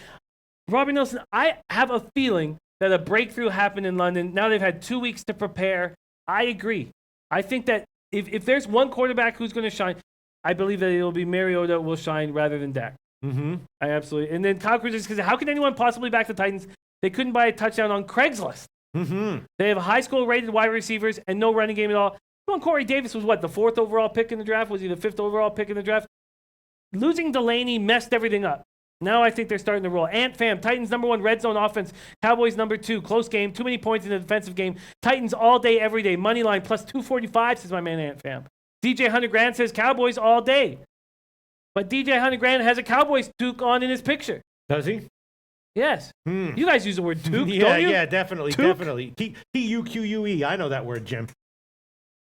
Robert Nelson, I have a feeling that a breakthrough happened in London. Now they've had 2 weeks to prepare. I agree. I think that if there's one quarterback who's going to shine, I believe that it'll be Mariota will shine rather than Dak. Mm-hmm. I absolutely. And then Kyle Cruz says, how can anyone possibly back the Titans? They couldn't buy a touchdown on Craigslist. Mm-hmm. They have high school rated wide receivers and no running game at all. Well, Corey Davis was what, the 4th overall pick in the draft? Was he the 5th overall pick in the draft? Losing Delaney messed everything up. Now I think they're starting to roll. Ant Fam, Titans #1 red zone offense. Cowboys #2 close game. Too many points in the defensive game. Titans all day, every day. Money line plus 245 says my man Ant Fam. DJ 100 Grand says Cowboys all day. But DJ 100 Grand has a Cowboys toque on in his picture. Does he? Yes. You guys use the word toque, Yeah, don't you? yeah, definitely, Toque? definitely. T-U-Q-U-E. I know that word, Jim.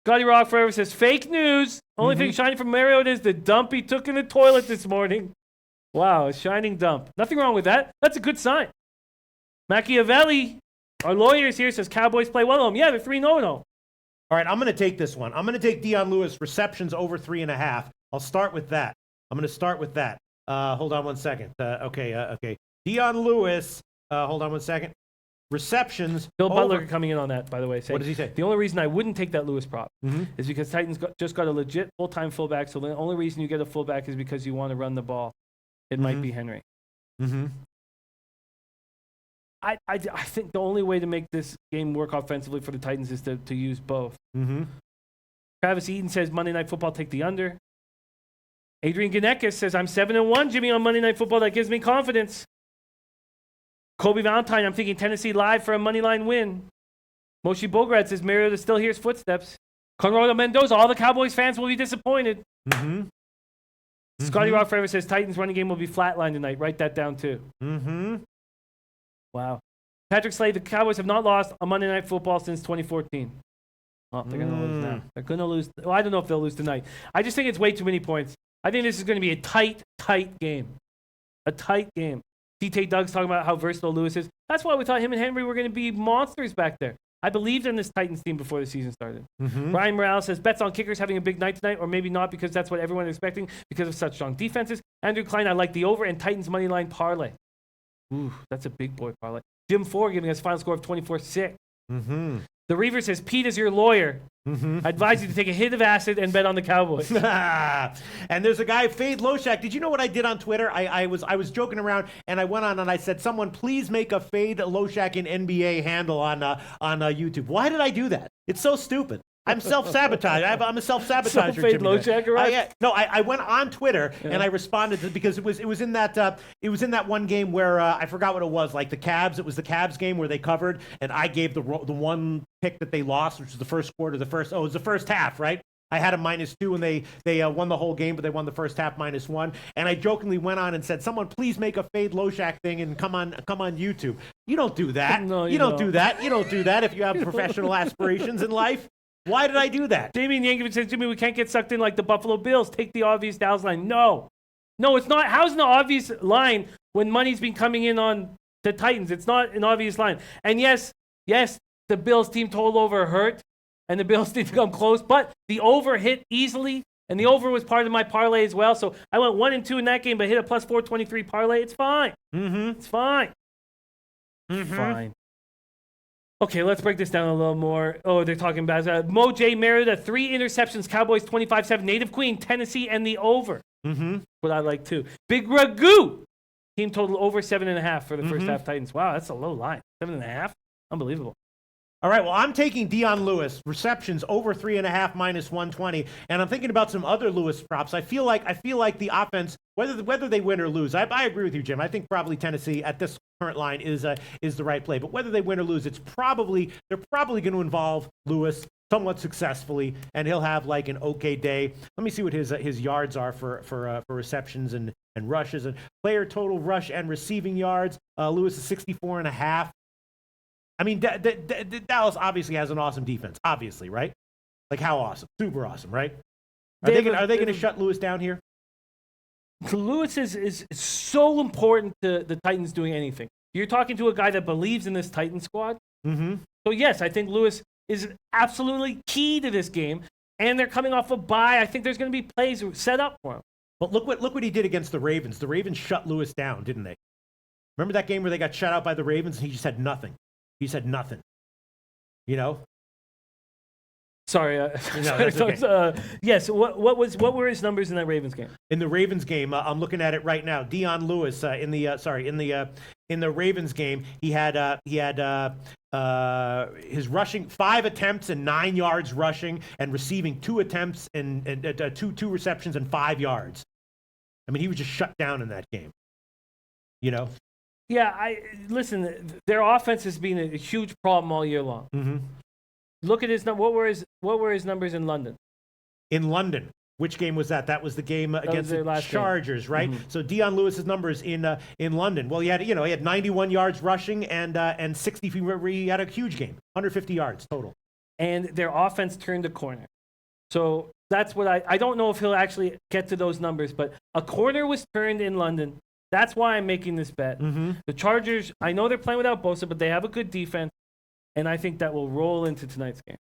Scotty Rock Forever says fake news. Only thing shining from Mariota is the dump he took in the toilet this morning. Wow, a shining dump. Nothing wrong with that. That's a good sign. Machiavelli, our lawyers here, says Cowboys play well at home. Yeah, they're 3-0. All right, I'm going to take this one. I'm going to take Dion Lewis receptions over 3.5. I'll start with that. I'm going to start with that. Hold on one second. Okay. Dion Lewis, hold on one second. Receptions. Bill Butler over. coming in on that, by the way. What does he say? The only reason I wouldn't take that Lewis prop is because Titans just got a legit full-time fullback, so the only reason you get a fullback is because you want to run the ball. It might be Henry. Mm-hmm. I think the only way to make this game work offensively for the Titans is to use both. Mm-hmm. Travis Eaton says Monday Night Football, take the under. Adrian Ganekis says, I'm 7-1, Jimmy, on Monday Night Football. That gives me confidence. Kobe Valentine, I'm thinking Tennessee live for a money line win. Moshe Bograd says Mariota still hears footsteps. Conrado Mendoza, all the Cowboys fans will be disappointed. Mm-hmm. Scotty Rock Forever says Titans running game will be flatline tonight. Write that down too. Mm-hmm. Wow. Patrick Slade, the Cowboys have not lost a Monday Night Football since 2014. Oh, they're going to lose now. They're going to lose. Well, I don't know if they'll lose tonight. I just think it's way too many points. I think this is going to be a tight game. A tight game. D.T. Doug's talking about how versatile Lewis is. That's why we thought him and Henry were going to be monsters back there. I believed in this Titans team before the season started. Ryan Morales says, bets on kickers having a big night tonight, or maybe not because that's what everyone is expecting because of such strong defenses. Andrew Klein, I like the over and Titans money line parlay. Ooh, that's a big boy parlay. Jim Ford giving us final score of 24-6. The Reaver says, Pete is your lawyer. I advise you to take a hit of acid and bet on the Cowboys. And there's a guy, Fade Loshak. Did you know what I did on Twitter? I was joking around, and I went on and I said, someone please make a Fade Loshak in NBA handle on YouTube. Why did I do that? It's so stupid. I'm self-sabotage. I'm a self-sabotager. So Fade Loshak, right? I went on Twitter and I responded because it was in that one game where I forgot what it was, like the Cavs. It was the Cavs game where they covered, and I gave the one pick that they lost, which was the first quarter. It was the first half, right? I had a -2 and they won the whole game, but they won the first half -1. And I jokingly went on and said, someone please make a Fade Loshak thing and come on YouTube. You don't do that. No, you don't do that. You don't do that if you have professional aspirations in life. Why did I do that? Jamie Yankovic says, Jimmy, we can't get sucked in like the Buffalo Bills. Take the obvious Dallas line. No, it's not. How's an obvious line when money's been coming in on the Titans? It's not an obvious line. And yes, the Bills team total over hurt, and the Bills need to come close, but the over hit easily, and the over was part of my parlay as well. So I went 1 and 2 in that game, but hit a plus 423 parlay. It's fine. It's fine. Fine. Okay, let's break this down a little more. Oh, they're talking about Mo J. Mariota, 3 interceptions, Cowboys 25-7, Native Queen, Tennessee, and the over. What I like too. Big Ragu, team total over 7.5 for the first half Titans. Wow, that's a low line. 7.5? Unbelievable. All right, well, I'm taking Dion Lewis, receptions over 3.5 -120, and I'm thinking about some other Lewis props. I feel like the offense, whether they win or lose, I agree with you, Jim. I think probably Tennessee at this current line is the right play. But whether they win or lose, they're probably going to involve Lewis somewhat successfully, and he'll have like an okay day. Let me see what his yards are for receptions and rushes and player total rush and receiving yards. Lewis is 64.5. I mean, Dallas obviously has an awesome defense, obviously, right? Like how awesome? Super awesome, right? Are they going to shut Lewis down here? Lewis is so important to the Titans doing anything. You're talking to a guy that believes in this Titan squad. Mm-hmm. So, yes, I think Lewis is absolutely key to this game. And they're coming off a bye. I think there's going to be plays set up for him. But look what he did against the Ravens. The Ravens shut Lewis down, didn't they? Remember that game where they got shut out by the Ravens and he just had nothing? He said nothing. You know? Sorry. Yes. What were his numbers in that Ravens game? In the Ravens game, I'm looking at it right now. Dion Lewis in the Ravens game, he had his rushing 5 attempts and 9 yards rushing, and receiving 2 attempts and two receptions and 5 yards. I mean, he was just shut down in that game. You know? Yeah. Listen. Their offense has been a huge problem all year long. Mm-hmm. Look at his what were his numbers in London? In London, which game was that? That was the game against the Chargers, game. right? Mm-hmm. So Dion Lewis's numbers in London. Well, he had 91 yards rushing and 60. He had a huge game, 150 yards total. And their offense turned a corner. So that's what I don't know if he'll actually get to those numbers, but a corner was turned in London. That's why I'm making this bet. Mm-hmm. The Chargers, I know they're playing without Bosa, but they have a good defense. And I think that will roll into tonight's game.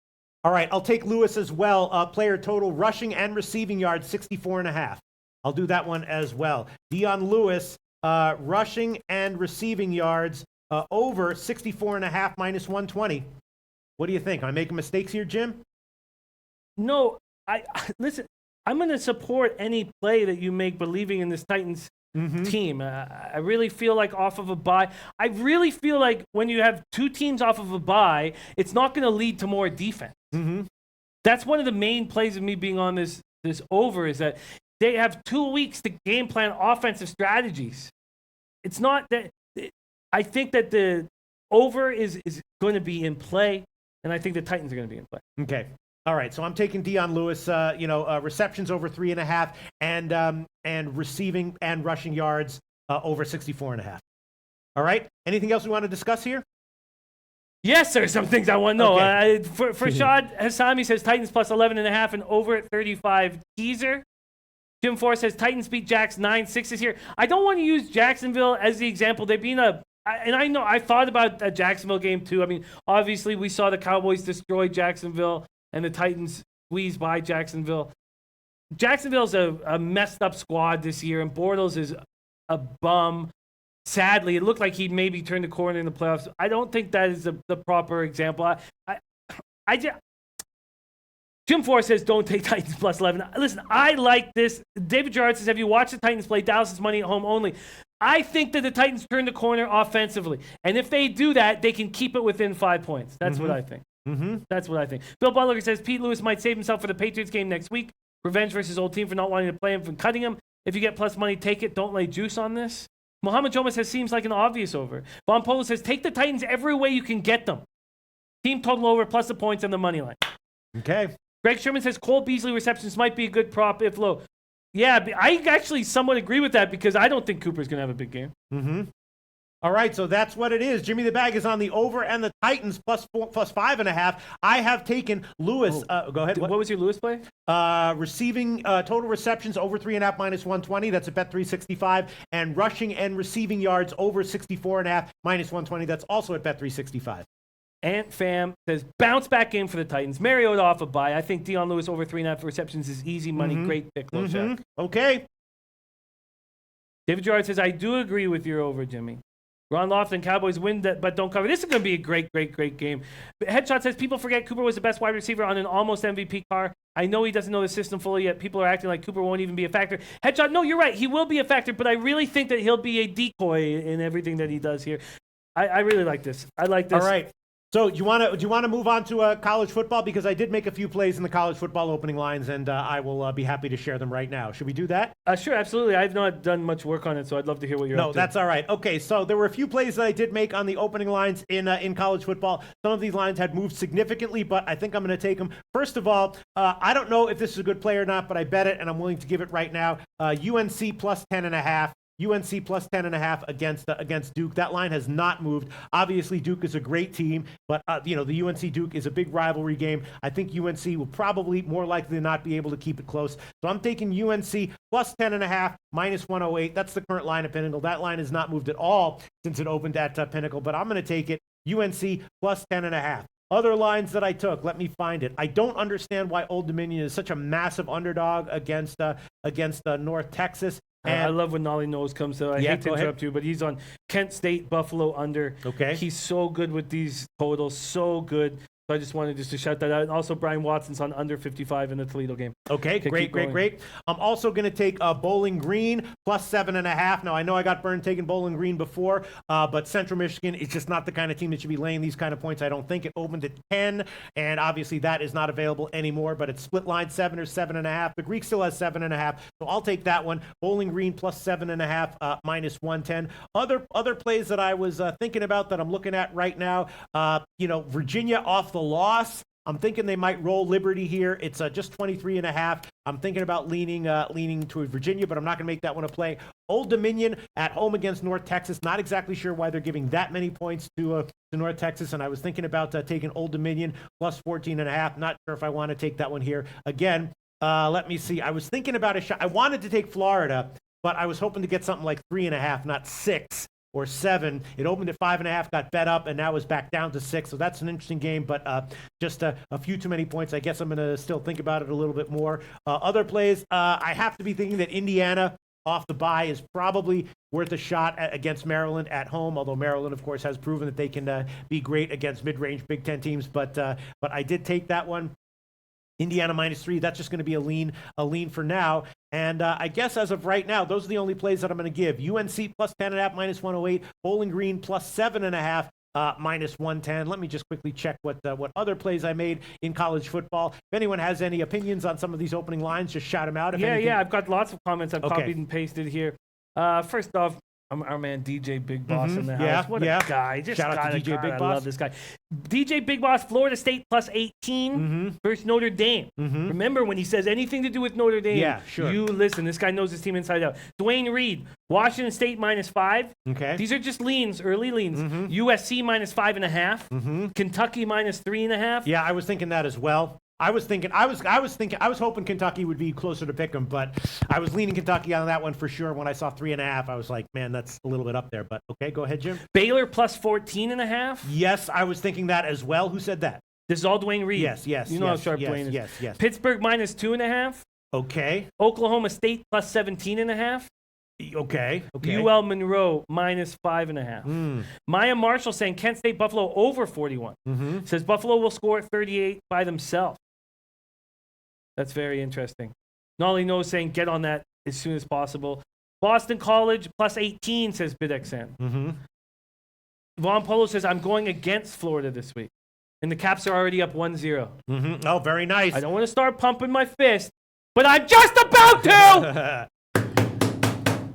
All right, I'll take Lewis as well. Player total rushing and receiving yards, 64.5. I'll do that one as well. Dion Lewis, rushing and receiving yards over 64.5 minus 120. What do you think? Am I making mistakes here, Jim? No, listen. I'm going to support any play that you make believing in this Titans team. I really feel like off of a bye. I really feel like when you have 2 teams off of a bye, it's not going to lead to more defense. Mm-hmm. That's one of the main plays of me being on this over is that they have 2 weeks to game plan offensive strategies. It's not that I think that the over is going to be in play, and I think the Titans are going to be in play. Okay. All right, so I'm taking Dion Lewis, receptions over 3.5 and receiving and rushing yards over 64.5. All right, anything else we want to discuss here? Yes, there's some things I want to know. Okay. For Shad Hassami says Titans plus 11.5 and over at 35 teaser. Jim Forrest says Titans beat Jacks 9-6 this year. I don't want to use Jacksonville as the example. They've been and I know I thought about a Jacksonville game too. I mean, obviously we saw the Cowboys destroy Jacksonville and the Titans squeezed by Jacksonville. Jacksonville's a messed up squad this year, and Bortles is a bum. Sadly, it looked like he maybe turned the corner in the playoffs. I don't think that is the proper example. Jim Forrest says don't take Titans plus 11. Listen, I like this. David Gerard says, have you watched the Titans play? Dallas is money at home only. I think that the Titans turn the corner offensively. And if they do that, they can keep it within 5 points. That's what I think. Mm-hmm. That's what I think. Bill Butler says Pete Lewis might save himself for the Patriots game next week. Revenge versus old team for not wanting to play him, from cutting him. If you get plus money, take it. Don't lay juice on this. Mohamed Joma says seems like an obvious over. Von Polo says take the Titans every way you can get them. Team total over plus the points on the money line. Okay. Greg Sherman says Cole Beasley receptions might be a good prop if low. Yeah, I actually somewhat agree with that because I don't think Cooper's going to have a big game. Mm-hmm. All right, so that's what it is. Jimmy the Bag is on the over and the Titans plus 5.5. I have taken Lewis. Go ahead. What was your Lewis play? Receiving total receptions over 3.5 minus 120. That's a bet 365. And rushing and receiving yards over 64.5 minus 120. That's also at bet 365. Ant Fam says bounce back game for the Titans. Mariota off a bye. I think Dion Lewis over 3.5 receptions is easy money. Mm-hmm. Great pick, low check. Okay. David Gerard says I do agree with your over, Jimmy. Ron Lofton, Cowboys win that, but don't cover. This is going to be a great, great, great game. Headshot says people forget Cooper was the best wide receiver on an almost MVP car. I know he doesn't know the system fully yet. People are acting like Cooper won't even be a factor. Headshot, no, you're right. He will be a factor, but I really think that he'll be a decoy in everything that he does here. I really like this. I like this. All right. So do you want to move on to college football? Because I did make a few plays in the college football opening lines, and I will be happy to share them right now. Should we do that? Sure, absolutely. I've not done much work on it, so I'd love to hear what you're up to. No, that's all right. Okay, so there were a few plays that I did make on the opening lines in college football. Some of these lines had moved significantly, but I think I'm going to take them. First of all, I don't know if this is a good play or not, but I bet it, and I'm willing to give it right now. UNC plus 10.5. UNC plus 10.5 against Duke. That line has not moved. Obviously, Duke is a great team, but the UNC Duke is a big rivalry game. I think UNC will probably more likely than not be able to keep it close. So I'm taking UNC plus 10.5 minus 108. That's the current line at Pinnacle. That line has not moved at all since it opened at Pinnacle, but I'm going to take it UNC plus 10.5. Other lines that I took, let me find it. I don't understand why Old Dominion is such a massive underdog against North Texas. And I love when Nolly Knows comes to. I hate to interrupt you, but he's on Kent State Buffalo under. Okay. He's so good with these totals, so good. So I just wanted to shout that out. And also, Brian Watson's on under 55 in the Toledo game. Okay, great. I'm also going to take Bowling Green plus 7.5. Now, I know I got burned taking Bowling Green before, but Central Michigan is just not the kind of team that should be laying these kind of points. I don't think it opened at 10, and obviously that is not available anymore, but it's split line 7 or 7.5. The Greek still has 7.5, so I'll take that one. Bowling Green plus 7.5 minus 110. Other plays that I was thinking about that I'm looking at right now, Virginia off the loss. I'm thinking they might roll Liberty here. It's just 23.5. I'm thinking about leaning toward Virginia, but I'm not going to make that one a play. Old Dominion at home against North Texas. Not exactly sure why they're giving that many points to North Texas, and I was thinking about taking Old Dominion plus 14.5. Not sure if I want to take that one here. Again, let me see. I was thinking about a shot. I wanted to take Florida, but I was hoping to get something like 3.5, not 6. Or 7. It opened at 5.5, got bet up, and now is back down to 6. So that's an interesting game, but just a few too many points. I guess I'm going to still think about it a little bit more. Other plays, I have to be thinking that Indiana off the bye is probably worth a shot against Maryland at home, although Maryland, of course, has proven that they can be great against mid-range Big Ten teams. But I did take that one. Indiana -3. That's just going to be a lean for now. And I guess as of right now, those are the only plays that I'm going to give. UNC plus 10.5 minus 108. Bowling Green plus 7.5 minus 110. Let me just quickly check what other plays I made in college football. If anyone has any opinions on some of these opening lines, just shout them out. I've got lots of comments I've copied and pasted here. First off, our man DJ Big Boss in the house. What a guy. Just shout out to DJ Big Boss. I love this guy. DJ Big Boss, Florida State plus 18 versus Notre Dame. Remember, when he says anything to do with Notre Dame, you listen. This guy knows his team inside out. Dwayne Reed, Washington State -5. Okay. These are just leans, early leans. USC -5.5. Kentucky -3.5. Yeah, I was thinking that as well. I was hoping Kentucky would be closer to pick 'em, but I was leaning Kentucky on that one for sure. When I saw 3.5, I was like, man, that's a little bit up there. But okay, go ahead, Jim. Baylor plus 14.5. Yes, I was thinking that as well. Who said that? This is all Dwayne Reed. Yes. You know how sharp Dwayne is. Yes. Pittsburgh -2.5. Okay. Oklahoma State plus 17.5. Okay. UL Monroe -5.5. Maya Marshall saying Kent State Buffalo over 41. Says Buffalo will score at 38 by themselves. That's very interesting. Nolly Knows saying get on that as soon as possible. Boston College plus 18, says BidXN. Vaughn Polo says I'm going against Florida this week. And the Caps are already up 1-0. Oh, very nice. I don't want to start pumping my fist, but I'm just about to!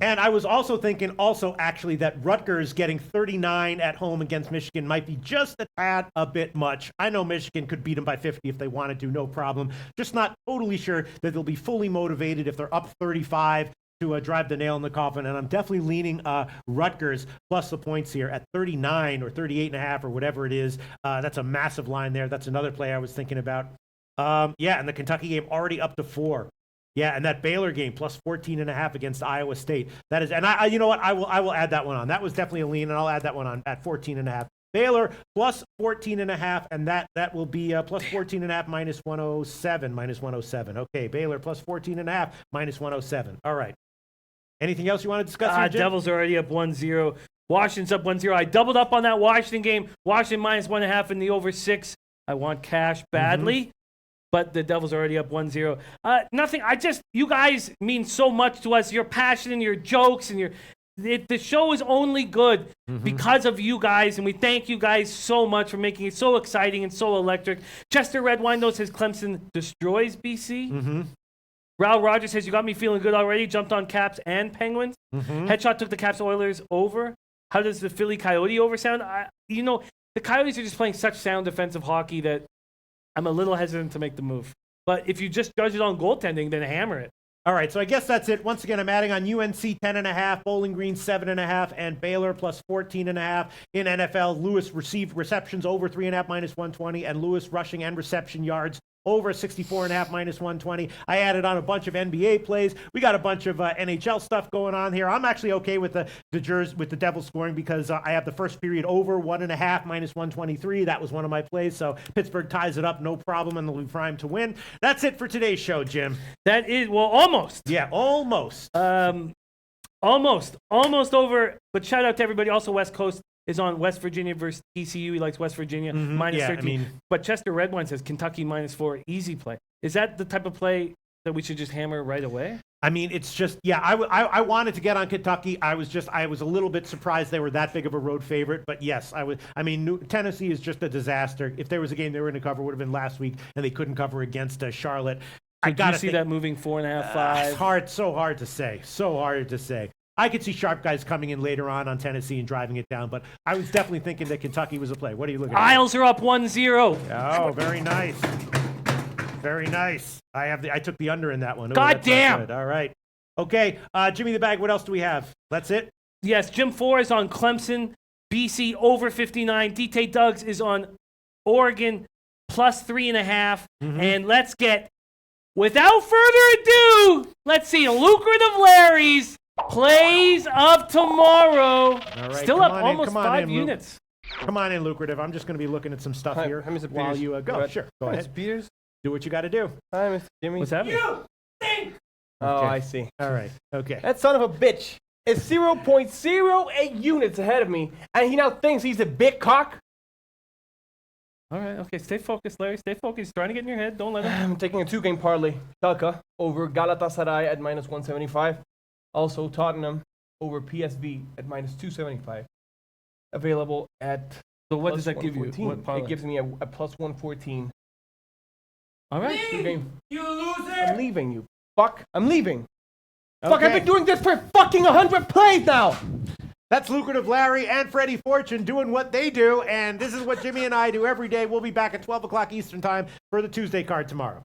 And I was also thinking actually that Rutgers getting 39 at home against Michigan might be just a tad a bit much. I know Michigan could beat them by 50 if they wanted to, no problem. Just not totally sure that they'll be fully motivated if they're up 35 to drive the nail in the coffin. And I'm definitely leaning Rutgers plus the points here at 39 or 38.5 or whatever it is. That's a massive line there. That's another play I was thinking about. And the Kentucky game already up to 4. Yeah, and that Baylor game plus 14.5 against Iowa State. That is, and I you know what? I will add that one on. That was definitely a lean, and I'll add that one on at 14.5. Baylor plus 14.5, and that will be plus 14.5 minus 107. Okay, Baylor plus 14.5 minus 107. All right. Anything else you want to discuss here, Jim? Devils are already up 1-0. Washington's up 1-0. I doubled up on that Washington game. Washington -1.5 in the over 6. I want cash badly. But the Devils are already up 1-0. Nothing. You guys mean so much to us. Your passion and your jokes and the show is only good because of you guys, and we thank you guys so much for making it so exciting and so electric. Chester Redwine though says Clemson destroys BC. Raul Rogers says you got me feeling good already. Jumped on Caps and Penguins. Headshot took the Caps Oilers over. How does the Philly Coyote over sound? The Coyotes are just playing such sound defensive hockey that I'm a little hesitant to make the move. But if you just judge it on goaltending, then hammer it. All right, so I guess that's it. Once again, I'm adding on UNC 10.5, Bowling Green 7.5, and Baylor plus 14.5. In NFL, Lewis received receptions over 3.5 minus 120, and Lewis rushing and reception yards over 64.5 minus 120. I added on a bunch of NBA plays. We got a bunch of NHL stuff going on here. I'm actually okay with the Devils scoring because I have the first period over 1.5 minus 123. That was one of my plays. So Pittsburgh ties it up, no problem, and they'll be primed to win. That's it for today's show, Jim. That is, well, almost. Yeah, almost. Almost over. But shout out to everybody. Also, West Coast is on West Virginia versus TCU. He likes West Virginia minus 13. But Chester Redwine says Kentucky -4, easy play. Is that the type of play that we should just hammer right away? I mean, it's just, I wanted to get on Kentucky. I was a little bit surprised they were that big of a road favorite. But yes, Tennessee is just a disaster. If there was a game they were going to cover, it would have been last week, and they couldn't cover against Charlotte. I got to see that moving 4.5, 5. It's so hard to say. I could see sharp guys coming in later on Tennessee and driving it down, but I was definitely thinking that Kentucky was a play. What are you looking at? Isles are up 1-0. Oh, very nice. Very nice. I took the under in that one. God damn. All right. Okay, Jimmy the Bag, what else do we have? That's it? Yes, Jim 4 is on Clemson, BC over 59. DT Duggs is on Oregon plus 3.5. And let's get, without further ado, let's see, Lucrative Larry's plays of tomorrow. All right, still up almost 5 units. Come on in, Lucrative. I'm just going to be looking at some stuff here while you go. Sure, go ahead. Mr. Peters. Do what you got to do. Hi, Mr. Jimmy. What's happening? You think? Oh, I see. All right. Okay. That son of a bitch is 0.08 units ahead of me, and he now thinks he's a big cock. All right, okay, stay focused, Larry. Stay focused. He's trying to get in your head. Don't let him. I'm taking a 2-game parlay. Schalke over Galatasaray at -175. Also, Tottenham over PSV at -275. Available at. So what does that give you? What parlay? It gives me a plus 114. All right. You loser! I'm leaving, you fuck. I'm leaving. Okay. Fuck, I've been doing this for fucking 100 plays now! That's Lucrative Larry and Freddie Fortune doing what they do, and this is what Jimmy and I do every day. We'll be back at 12 o'clock Eastern Time for the Tuesday card tomorrow.